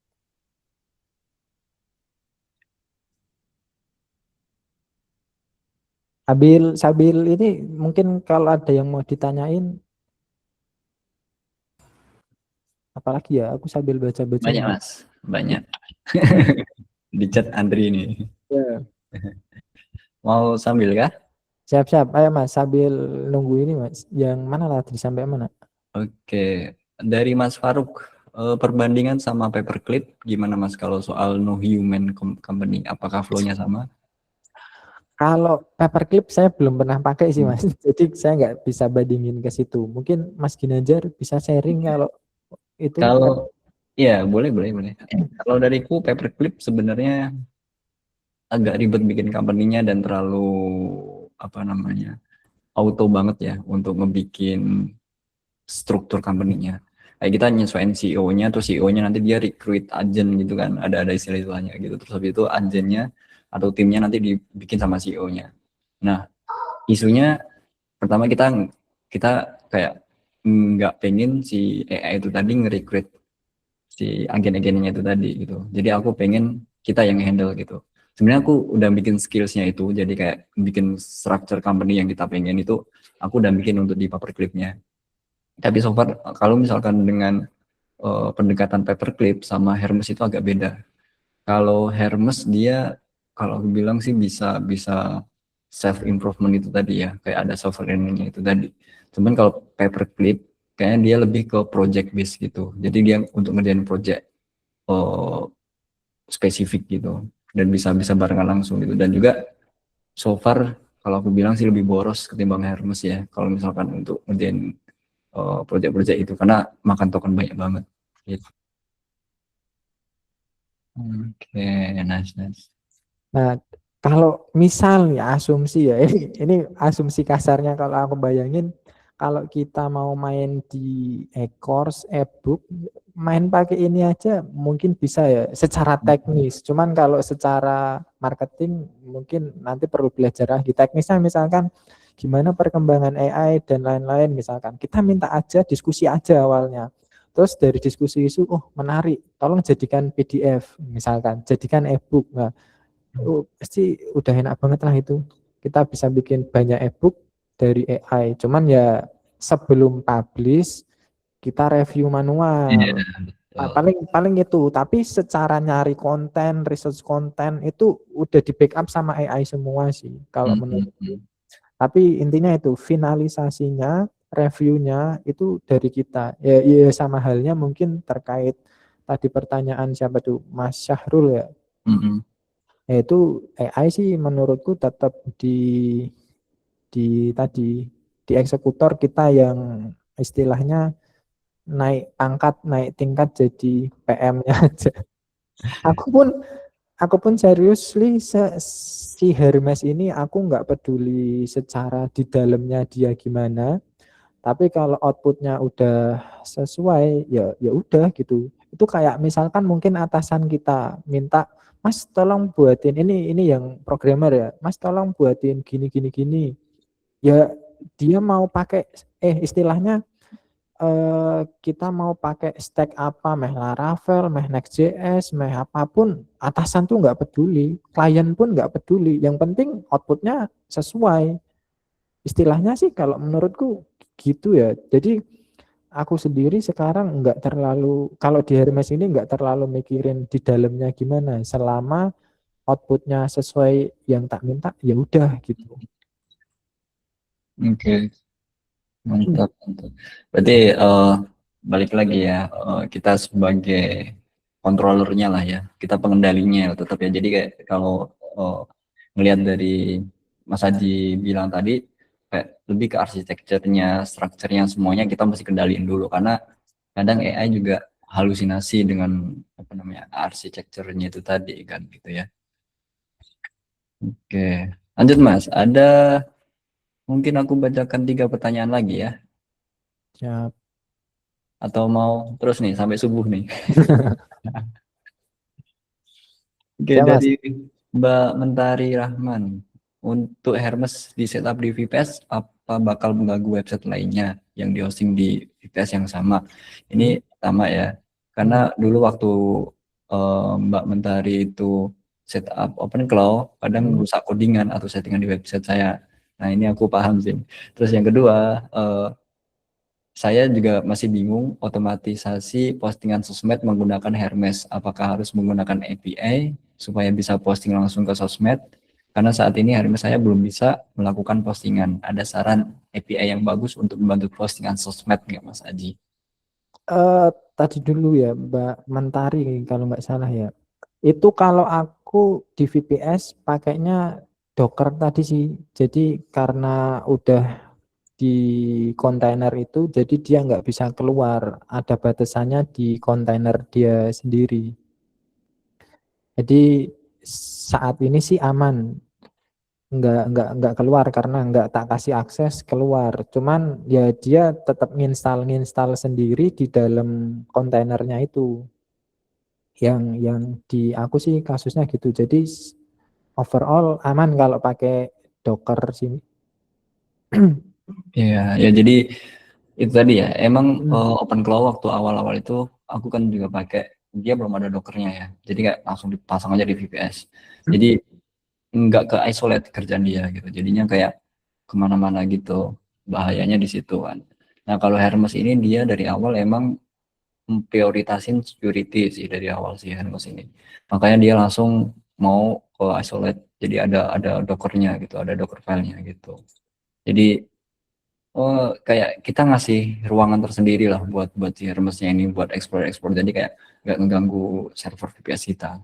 Sambil sambil ini mungkin kalau ada yang mau ditanyain, apalagi ya, aku sambil baca-baca Banyak ini. Mas, banyak. Di chat Andri ini. Ya, Mau sambil kah? siap-siap. Ayo Mas, sambil nunggu ini Mas. Yang mana lah tadi sampai mana? Oke, dari Mas Faruk, perbandingan sama paperclip gimana Mas kalau soal no human company? Apakah flow-nya sama? Kalau paperclip saya belum pernah pakai sih Hmm. Mas. Jadi saya nggak bisa bandingin ke situ. Mungkin Mas Ginanjar bisa sharing kalau itu. Kalau ya boleh boleh boleh. Kalau dariku paperclip sebenarnya agak ribet bikin company-nya dan terlalu apa namanya auto banget ya untuk ngebikin struktur company-nya. Kayak kita nyesuaiin CEO-nya, terus CEO-nya nanti dia recruit agent gitu kan, ada istilah-istilahnya gitu. Terus habis itu agennya atau timnya nanti dibikin sama CEO-nya. Nah, isunya pertama kita kita kayak nggak pengen si AI itu tadi nge-recruit si agen-agennya itu tadi gitu. Jadi aku pengen kita yang handle gitu. Sebenarnya aku udah bikin skillsnya itu, jadi kayak bikin structure company yang kita pengen itu, aku udah bikin untuk di paperclipnya. Tapi so far kalau misalkan dengan pendekatan paperclip sama Hermes itu agak beda. Kalau Hermes dia kalau aku bilang sih bisa bisa self improvement itu tadi ya, kayak ada self learningnya itu tadi. Cuman kalau paperclip kayaknya dia lebih ke project base gitu. Jadi dia untuk ngerjain project eh, spesifik gitu dan bisa bisa barengan langsung gitu. Dan juga so far kalau aku bilang sih lebih boros ketimbang Hermes ya. Kalau misalkan untuk ngerjain project-project itu karena makan token banyak banget. Gitu. Oke, nice, nice. Nah, kalau misalnya asumsi ya, ini asumsi kasarnya kalau aku bayangin, kalau kita mau main di e-course, e-book, main pakai ini aja mungkin bisa ya, secara teknis. Cuman kalau secara marketing mungkin nanti perlu belajar lagi. Teknisnya misalkan gimana perkembangan AI dan lain-lain misalkan. Kita minta aja diskusi aja awalnya. Terus dari diskusi itu, oh menarik, tolong jadikan PDF misalkan, jadikan e-book. Nah, pasti udah enak banget lah itu. Kita bisa bikin banyak e-book dari AI. Cuman ya sebelum publish kita review Iya, manual. betul. Paling paling itu. Tapi secara nyari konten, research konten itu udah di backup sama AI semua sih kalau Mm, mm, menurutku. mm. Tapi intinya itu finalisasinya, reviewnya itu dari kita. Ya, ya sama halnya mungkin terkait tadi pertanyaan siapa tuh Mas Syahrul ya. Mm, mm. Ya itu AI sih menurutku tetap di tadi di eksekutor kita yang istilahnya naik pangkat, naik tingkat jadi PM-nya aja. Aku pun aku pun seriously si Hermes ini aku nggak peduli secara di dalamnya dia gimana, tapi kalau outputnya udah sesuai ya ya udah gitu. Itu kayak misalkan mungkin atasan kita minta, Mas tolong buatin ini yang programmer ya, Mas tolong buatin gini gini gini. Ya dia mau pakai istilahnya kita mau pakai stack apa, meh Laravel, meh Next.js, meh apapun, atasan tuh nggak peduli, klien pun nggak peduli. Yang penting outputnya sesuai. Istilahnya sih kalau menurutku gitu ya. Jadi aku sendiri sekarang nggak terlalu, kalau di Hermes ini nggak terlalu mikirin di dalamnya gimana. Selama outputnya sesuai yang tak minta, ya udah gitu. Oke, mantap, mantap. Berarti balik lagi ya, kita sebagai controllernya lah ya, kita pengendalinya tetap ya. Jadi kayak kalau eh, ngelihat dari Mas Haji bilang tadi, kayak lebih ke arsitekturnya, strukturnya semuanya kita mesti kendaliin dulu karena kadang AI juga halusinasi dengan apa namanya arsitekturnya itu tadi kan gitu ya. Oke, lanjut Mas. Ada mungkin aku bacakan 3 pertanyaan lagi ya, Ya, atau mau terus nih sampai subuh nih. Oke ya dari Mas. Mbak Mentari Rahman, untuk Hermes di setup di VPS apa bakal mengganggu website lainnya yang di hosting di VPS yang sama? Ini Hmm. pertama ya, karena Hmm. dulu waktu Mbak Mentari itu setup OpenClaw, kadang Hmm. rusak codingan atau settingan di website saya. Nah ini aku paham sih. Terus yang kedua, saya juga masih bingung otomatisasi postingan sosmed menggunakan Hermes. Apakah harus menggunakan API supaya bisa posting langsung ke sosmed? Karena saat ini Hermes saya belum bisa melakukan postingan. Ada saran API yang bagus untuk membantu postingan sosmed nggak Mas Aji? Eh, Tadi dulu ya Mbak Mentari kalau nggak salah ya. Itu kalau aku di VPS pakainya Docker tadi sih. Jadi karena udah di kontainer itu, jadi dia nggak bisa keluar. Ada batasannya di kontainer dia sendiri. Jadi saat ini sih aman, nggak keluar karena nggak tak kasih akses keluar. Cuman ya dia tetap nginstal sendiri di dalam kontainernya itu. Yang di aku sih kasusnya gitu. Jadi overall aman kalau pakai Docker sini. Ya, ya jadi itu tadi ya. Emang Hmm. OpenClaw waktu awal-awal itu aku kan juga pakai, dia belum ada Dockernya ya. Jadi kayak langsung dipasang aja di VPS. Jadi nggak ke isolate kerjaan dia gitu. Jadinya kayak kemana-mana gitu. Bahayanya di situ kan. Nah kalau Hermes ini dia dari awal emang prioritasin security sih dari awal sih Hermes ini. Makanya dia langsung mau ke isolate. Jadi ada Dockernya gitu, ada Docker filenya gitu. Jadi kayak kita ngasih ruangan tersendiri lah buat si Hermesnya ini buat explore. Jadi kayak nggak mengganggu server VPS kita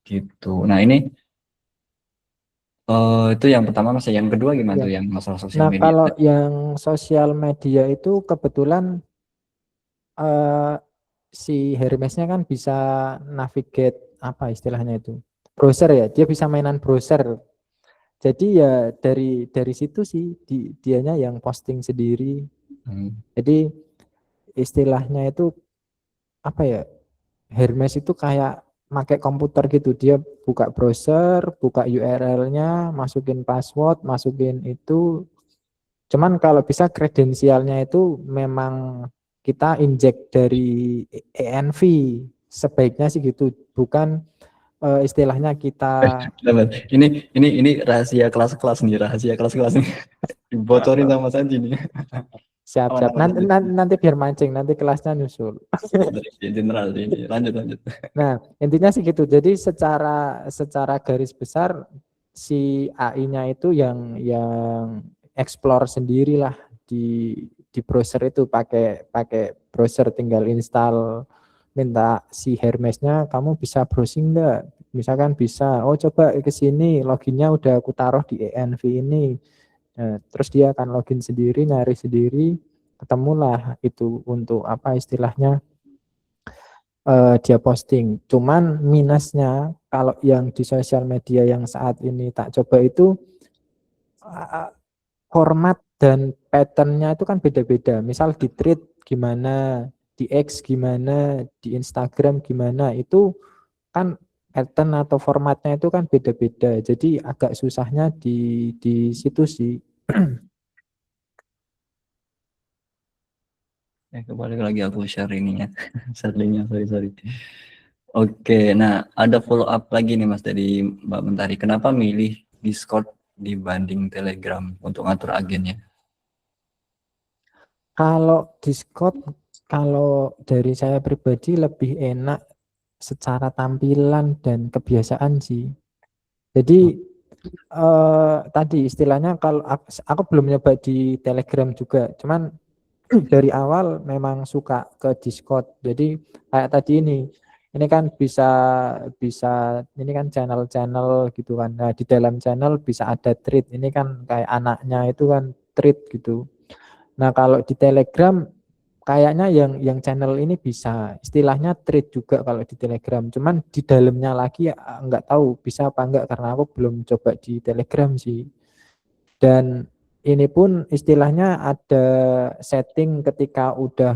gitu. Nah ini itu yang pertama Mas. Yang kedua gimana Ya. tuh yang masalah sosial Nah, media kalau tadi? yang sosial media itu kebetulan eh, si Hermesnya kan bisa navigate apa istilahnya itu browser ya, dia bisa mainan browser. Jadi ya dari situ sih dianya yang posting sendiri. Hmm. Jadi istilahnya itu apa ya, Hermes itu kayak pakai komputer gitu, dia buka browser, buka URL-nya, masukin password, masukin itu. Cuman kalau bisa kredensialnya itu memang kita injek dari ENV, sebaiknya sih gitu, bukan istilahnya kita Dapat. Ini rahasia kelas-kelas nih, rahasia kelas-kelas nih. Dibocorin sama Sanji nih. siap-siap. Aman-aman Nanti, lanjut. nanti, nanti biar mancing, nanti kelasnya nyusul. Dari general ini. Lanjut lanjut. Nah, intinya sih gitu. Jadi secara garis besar si AI-nya itu yang explore sendirilah di browser itu, pakai pakai browser, tinggal install, minta si Hermesnya kamu bisa browsing enggak? Misalkan bisa, oh coba ke sini, loginnya udah aku taruh di ENV ini. Nah, terus dia akan login sendiri, nyari sendiri, ketemulah itu untuk apa istilahnya dia posting. Cuman minusnya kalau yang di sosial media yang saat ini tak coba itu uh, format dan patternnya itu kan beda-beda. Misal di tweet gimana, di X gimana, di Instagram gimana, itu kan pattern atau formatnya itu kan beda-beda. Jadi agak susahnya di situ sih. Kembali lagi aku share ininya. Share linknya, sorry. Oke, nah ada follow up lagi nih Mas dari Mbak Mentari. Kenapa milih Discord dibanding Telegram untuk ngatur agennya? Kalau Discord, kalau dari saya pribadi lebih enak secara tampilan dan kebiasaan sih. Jadi tadi istilahnya kalau aku belum nyoba di Telegram juga, cuman dari awal memang suka ke Discord. Jadi kayak tadi ini kan bisa bisa ini kan channel-channel gitu kan. Nah, di dalam channel bisa ada thread. Ini kan kayak anaknya itu kan thread gitu. Nah, kalau di Telegram kayaknya yang channel ini bisa istilahnya thread juga kalau di Telegram. Cuman di dalamnya lagi ya, nggak tahu bisa apa enggak karena aku belum coba di Telegram sih. Dan ini pun istilahnya ada setting ketika udah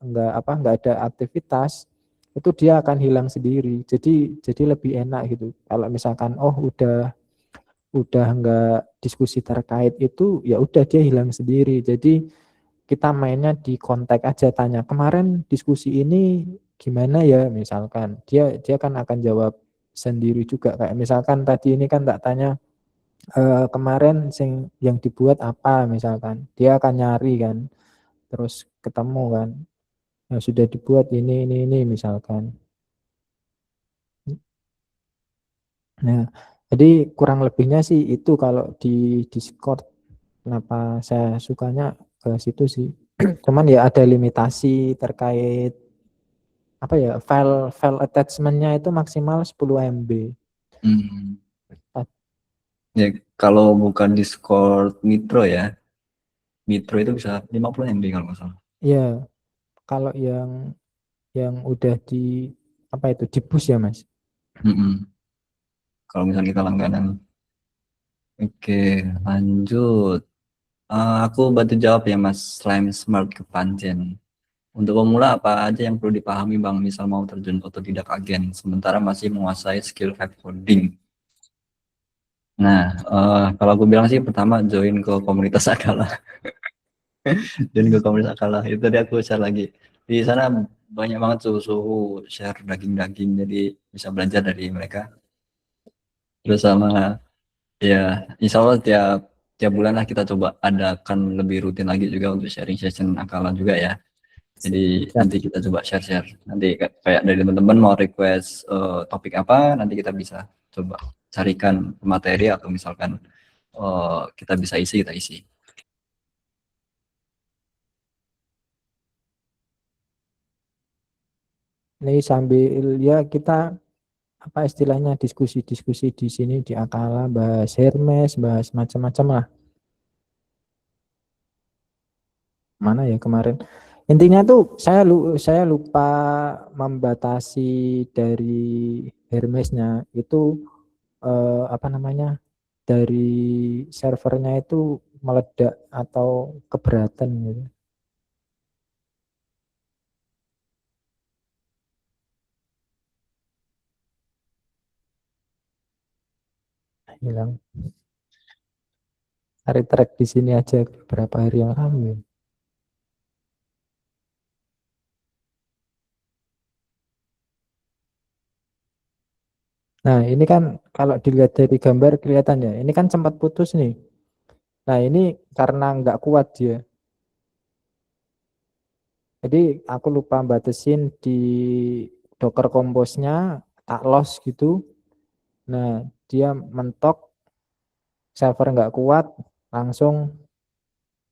nggak ada aktivitas, itu dia akan hilang sendiri. Jadi lebih enak gitu. Kalau misalkan udah enggak diskusi terkait itu, ya udah dia hilang sendiri. Jadi kita mainnya di kontak aja, tanya kemarin diskusi ini gimana ya, misalkan dia kan akan jawab sendiri juga. Kayak misalkan tadi ini kan tak tanya kemarin yang dibuat apa, misalkan dia akan nyari kan, terus ketemu kan yang sudah dibuat ini misalkan. Nah, jadi kurang lebihnya sih itu kalau di Discord. Kenapa saya sukanya ke situ sih. Cuman ya ada limitasi terkait apa ya, file file attachmentnya itu maksimal 10 MB. Hmm. Ya, kalau bukan Discord Nitro ya, Nitro itu bisa 50 MB kalau nggak salah. Ya, kalau yang udah di apa itu di push ya Mas. Mm-mm. Kalau misalnya kita langganan. Oke, lanjut. Aku bantu jawab ya Mas, Slime Smart ke Pancen. Untuk pemula apa aja yang perlu dipahami Bang, misal mau terjun otodidak agen, sementara masih menguasai skill vibe coding. Nah, kalau aku bilang sih pertama join ke komunitas Akala. Join ke komunitas Akala, itu tadi aku share lagi. Di sana banyak banget suhu-suhu share daging-daging, jadi bisa belajar dari mereka. Terus sama ya, insya Allah tiap tiap bulan lah kita coba adakan lebih rutin lagi juga untuk sharing session Akala juga ya. Jadi Siap. nanti kita coba share-share. Nanti kayak dari teman-teman mau request topik apa, nanti kita bisa coba carikan materi atau misalkan kita bisa isi, kita isi. Ini sambil ya kita apa istilahnya diskusi-diskusi di sini di Akala, bahas Hermes, bahas macam-macam lah. Mana ya kemarin. Intinya tuh saya lupa membatasi dari Hermesnya itu apa namanya, dari servernya itu meledak atau keberatan gitu. Hilang. Cari track di sini aja beberapa hari yang lalu ya. Nah, ini kan kalau dilihat dari gambar kelihatan ya, ini kan sempat putus nih. Nah, ini karena nggak kuat dia. Jadi aku lupa batasin di Docker Compose-nya, tak loss gitu. Nah, dia mentok, server nggak kuat, langsung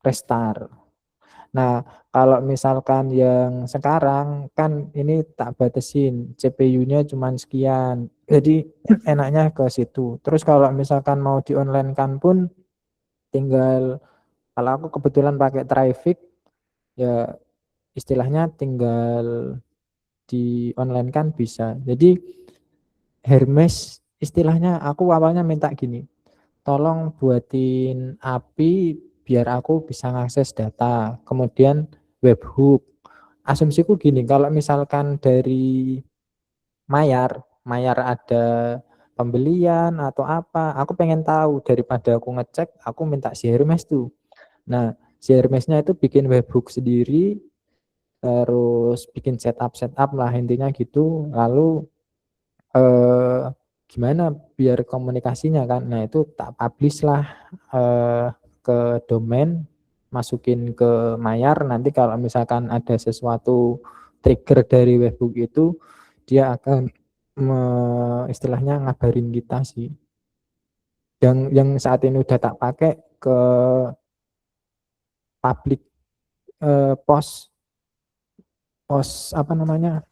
restart. Nah, kalau misalkan yang sekarang kan ini tak batasin, CPU-nya cuma sekian. Jadi enaknya ke situ. Terus kalau misalkan mau di online kan pun tinggal, kalau aku kebetulan pakai Traffic ya istilahnya tinggal di online kan bisa. Jadi Hermes istilahnya aku awalnya minta gini, tolong buatin API biar aku bisa ngakses data, kemudian webhook. Asumsiku gini, kalau misalkan dari Mayar ada pembelian atau apa, aku pengen tahu daripada aku ngecek, aku minta si Hermes tuh. Nah, si Hermesnya itu bikin webhook sendiri, terus bikin setup lah intinya gitu. Lalu eh, gimana biar komunikasinya kan, nah itu tak publish lah eh, ke domain, masukin ke Mayar, nanti kalau misalkan ada sesuatu trigger dari webhook itu dia akan istilahnya ngabarin kita sih, yang saat ini udah tak pakai ke public post post apa namanya,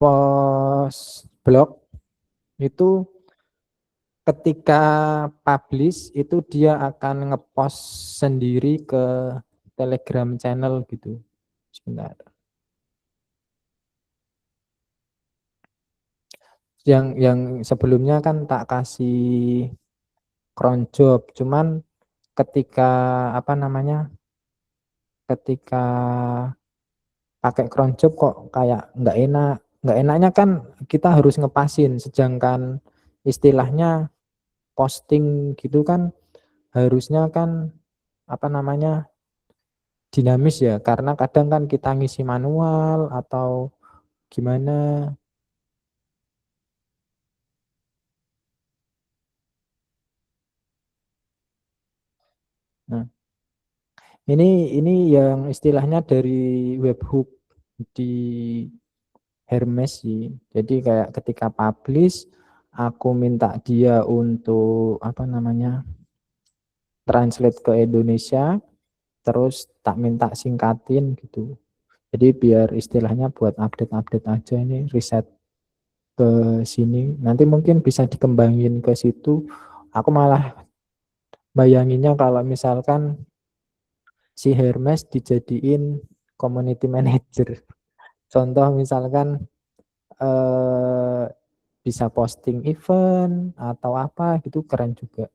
post blog itu. Ketika publish itu dia akan ngepost sendiri ke Telegram channel gitu. Sebentar. Yang sebelumnya kan tak kasih cron job, cuman ketika apa namanya? Ketika pakai cron job kok kayak nggak enak. Nggak enaknya kan kita harus ngepasin, sedangkan istilahnya posting gitu kan harusnya kan apa namanya dinamis ya, karena kadang kan kita ngisi manual atau gimana. Nah, ini yang istilahnya dari webhook di Hermes sih. Jadi kayak ketika publish, aku minta dia untuk apa namanya translate ke Indonesia, terus tak minta singkatin gitu. Jadi biar istilahnya buat update-update aja ini riset ke sini. Nanti mungkin bisa dikembangin ke situ. Aku malah bayanginnya kalau misalkan si Hermes dijadiin community manager. Contoh misalkan eh, bisa posting event atau apa gitu keren juga.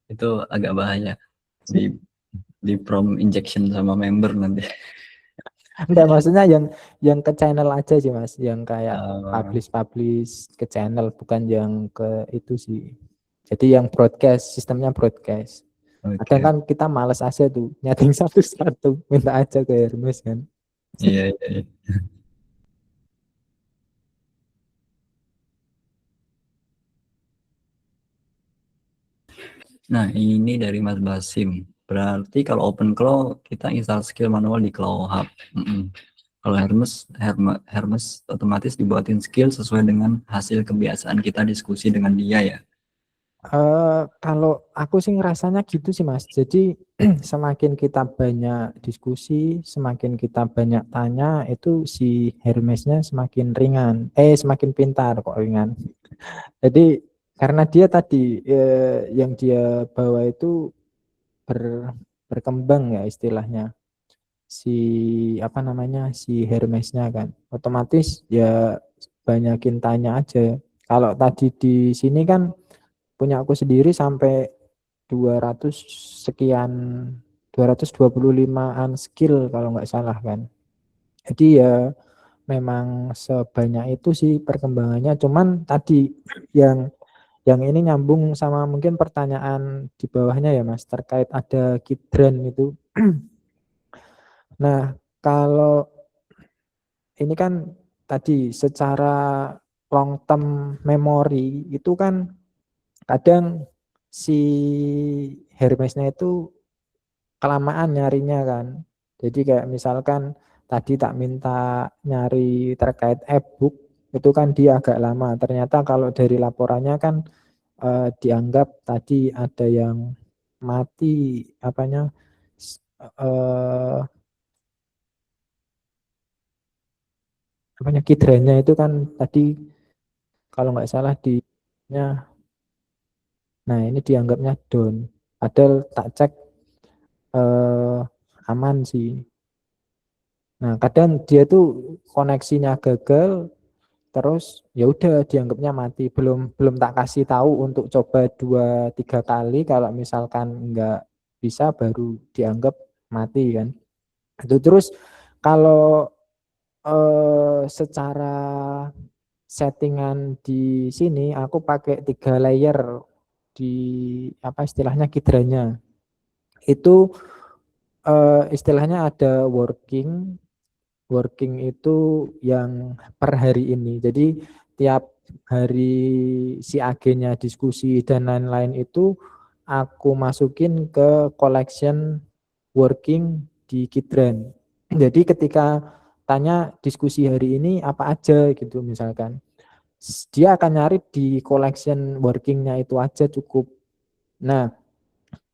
Itu agak bahaya di prom injection sama member nanti. Enggak, maksudnya yang ke channel aja sih Mas, yang kayak Uh, publish ke channel, bukan yang ke itu sih. Jadi yang broadcast, sistemnya broadcast. Kadang Oke. kan kita males aja tuh nyeting satu-satu, minta aja ke Hermes kan. Iya, iya, iya. Nah, ini dari Mas Basim. Berarti kalau OpenClaw kita install skill manual di Claw Hub. Mm-mm. Kalau Hermes otomatis dibuatin skill sesuai dengan hasil kebiasaan kita diskusi dengan dia ya. Kalau aku sih ngerasanya gitu sih Mas. Jadi semakin kita banyak diskusi, semakin kita banyak tanya, itu si Hermesnya semakin ringan. Semakin pintar kok ringan. Jadi karena dia tadi yang dia bawa itu berkembang ya istilahnya. Si apa namanya si Hermesnya kan. Otomatis ya banyakin tanya aja. Kalau tadi di sini kan punya aku sendiri sampai 200 sekian 225-an skill kalau nggak salah kan. Jadi ya memang sebanyak itu sih perkembangannya. Cuman tadi yang ini nyambung sama mungkin pertanyaan di bawahnya ya Mas terkait ada Kidran itu. Nah, kalau ini kan tadi secara long term memory itu kan kadang si Hermesnya itu kelamaan nyarinya kan. Jadi kayak misalkan tadi tak minta nyari terkait e-book itu kan dia agak lama. Ternyata kalau dari laporannya kan dianggap tadi ada yang mati apanya eh, apanya kidranya itu kan tadi kalau nggak salah di nah ini dianggapnya down. Padahal tak cek eh, aman sih. Nah, kadang dia tuh koneksinya gagal, terus ya udah dianggapnya mati. Belum tak kasih tahu untuk coba 2-3 kali. Kalau misalkan nggak bisa baru dianggap mati kan. Itu terus kalau secara settingan di sini aku pakai 3 layer di apa istilahnya kidranya. Itu istilahnya ada working itu yang per hari ini. Jadi tiap hari si agennya diskusi dan lain-lain itu aku masukin ke collection working di Kidran. Jadi ketika tanya diskusi hari ini apa aja gitu misalkan, dia akan nyari di collection workingnya itu aja cukup. Nah,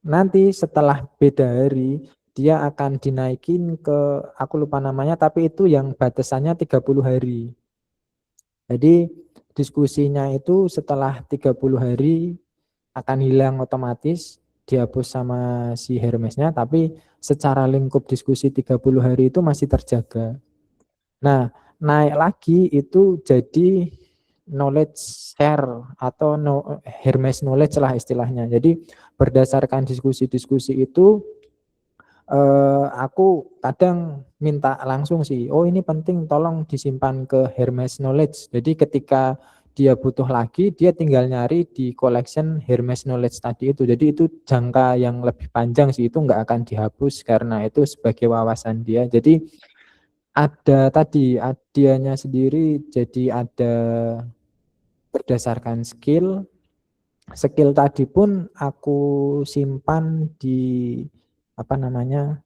nanti setelah beda hari dia akan dinaikin ke aku lupa namanya tapi itu yang batasannya 30 hari. Jadi diskusinya itu setelah 30 hari akan hilang otomatis dihapus sama si Hermesnya tapi secara lingkup diskusi 30 hari itu masih terjaga. Nah, naik lagi itu jadi knowledge share atau Hermes knowledge lah istilahnya. Jadi berdasarkan diskusi-diskusi itu Aku kadang minta langsung sih, oh ini penting tolong disimpan ke Hermes Knowledge. Jadi ketika dia butuh lagi, dia tinggal nyari di collection Hermes Knowledge tadi itu. Jadi itu jangka yang lebih panjang sih, itu nggak akan dihapus karena itu sebagai wawasan dia. Jadi ada tadi, dianya sendiri jadi ada berdasarkan skill. Skill tadi pun aku simpan di apa namanya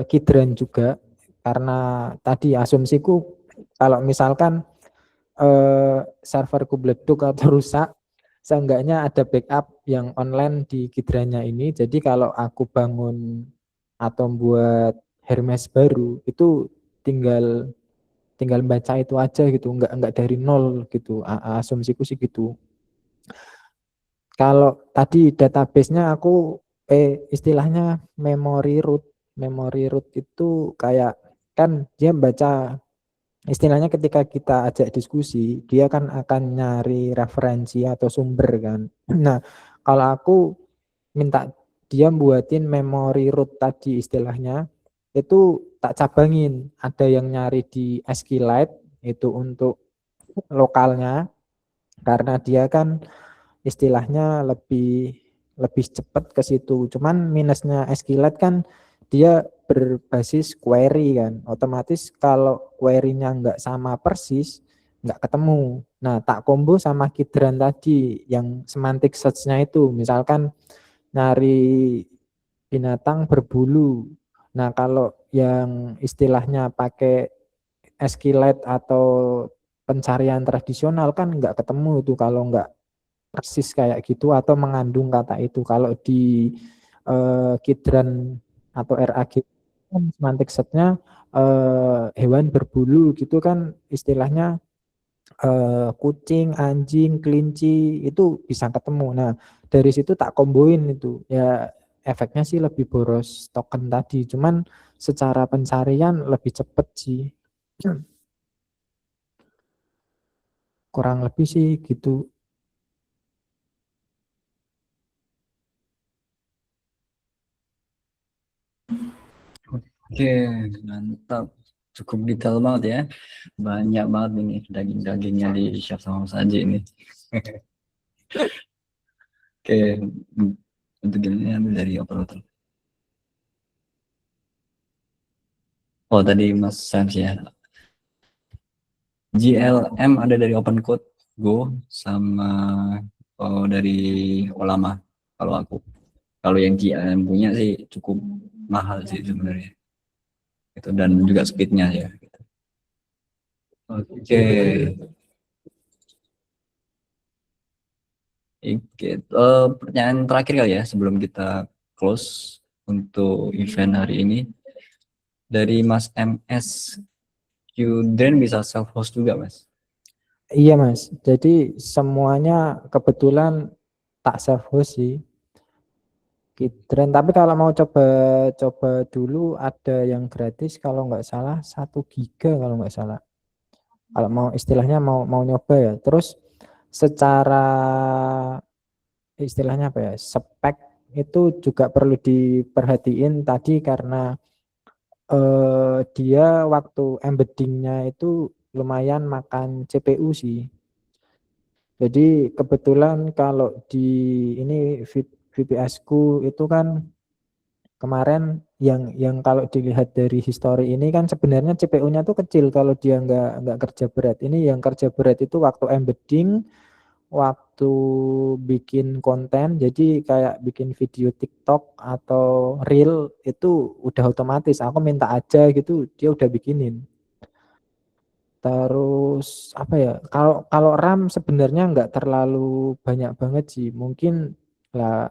Kidran juga, karena tadi asumsiku kalau misalkan serverku meleduk atau rusak, seenggaknya ada backup yang online di Kidrannya ini. Jadi kalau aku bangun atau buat Hermes baru itu tinggal tinggal baca itu aja gitu, enggak dari nol gitu. Asumsiku sih gitu. Kalau tadi database-nya aku istilahnya memory root. Memory root itu kayak kan dia baca, istilahnya ketika kita ajak diskusi, dia kan akan nyari referensi atau sumber kan. Nah, kalau aku minta dia buatin memory root tadi istilahnya, itu tak cabangin. Ada yang nyari di SQLite itu untuk lokalnya, karena dia kan istilahnya lebih lebih cepat ke situ. Cuman minusnya SQLite kan dia berbasis query kan. Otomatis kalau query-nya nggak sama persis, nggak ketemu. Nah, tak combo sama Kidran tadi yang semantic search-nya itu. Misalkan nyari binatang berbulu. Nah, kalau yang istilahnya pakai SQLite atau pencarian tradisional kan nggak ketemu itu kalau nggak persis kayak gitu atau mengandung kata itu. Kalau di Kidran atau RAG kan semantik setnya hewan berbulu gitu kan istilahnya kucing, anjing, kelinci itu bisa ketemu. Nah, dari situ tak komboin itu. Ya efeknya sih lebih boros token tadi, cuman secara pencarian lebih cepet sih. Kurang lebih sih gitu. Oke, mantap. Cukup detail banget ya. Banyak banget ini daging-dagingnya di chef sama Mas Aji ini. Oke, untuk ini ambil dari operator. Oh, tadi Mas Sams ya. GLM ada dari Open Code Go sama dari Olama kalau aku. Kalau yang GLM punya sih cukup mahal sih sebenarnya. Itu dan juga speednya ya. Oke. Oke, pertanyaan terakhir kali ya sebelum kita close untuk event hari ini dari Mas MS. Qdren bisa self host juga Mas. Iya Mas, jadi semuanya kebetulan tak self host sih. Kidren, tapi kalau mau coba dulu ada yang gratis kalau nggak salah 1 giga kalau nggak salah. Kalau mau istilahnya mau nyoba ya. Terus secara istilahnya apa ya, spek itu juga perlu diperhatiin tadi karena dia waktu embeddingnya itu lumayan makan CPU sih. Jadi kebetulan kalau di ini VPS ku itu kan kemarin yang kalau dilihat dari histori ini kan sebenarnya CPU-nya tuh kecil kalau dia nggak kerja berat. Ini yang kerja berat itu waktu embedding, waktu bikin konten, jadi kayak bikin video TikTok atau Reel itu udah otomatis. Aku minta aja gitu, dia udah bikinin. Terus apa ya? Kalau kalau RAM sebenarnya nggak terlalu banyak banget sih. Mungkin lah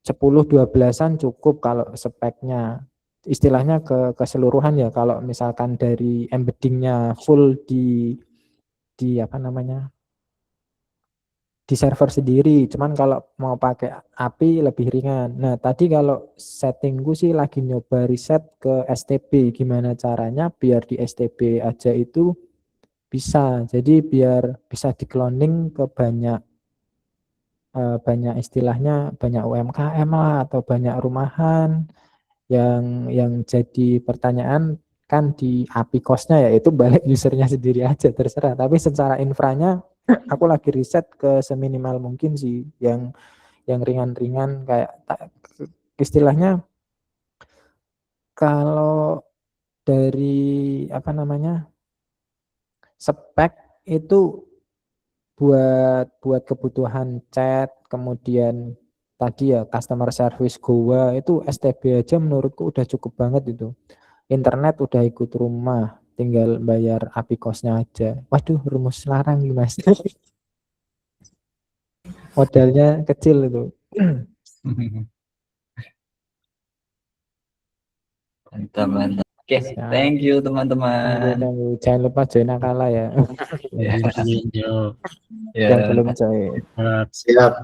10-12-an cukup kalau speknya. Istilahnya keseluruhan ya. Kalau misalkan dari embeddingnya full di apa namanya? Di server sendiri. Cuman kalau mau pakai API lebih ringan. Nah, tadi kalau settingku sih lagi nyoba riset ke STB. Gimana caranya biar di STB aja itu bisa, jadi biar bisa di cloning ke banyak banyak istilahnya banyak UMKM lah atau banyak rumahan yang jadi pertanyaan kan di API cost-nya ya itu balik usernya sendiri aja terserah. Tapi secara infranya aku lagi riset ke seminimal mungkin sih yang ringan-ringan kayak istilahnya kalau dari apa namanya spek itu buat kebutuhan chat, kemudian tadi ya customer service Goa itu STB aja menurutku udah cukup banget itu. Internet udah ikut rumah, tinggal bayar API cost-nya aja. Waduh, rumus larang nih Mas. Modalnya kecil itu. Mantap, mantap. Oke, Siap. thank you teman-teman. Thank you. Jangan lupa join Akala ya. Ya, Yo, ya. Yang belum join. sehat. Siap.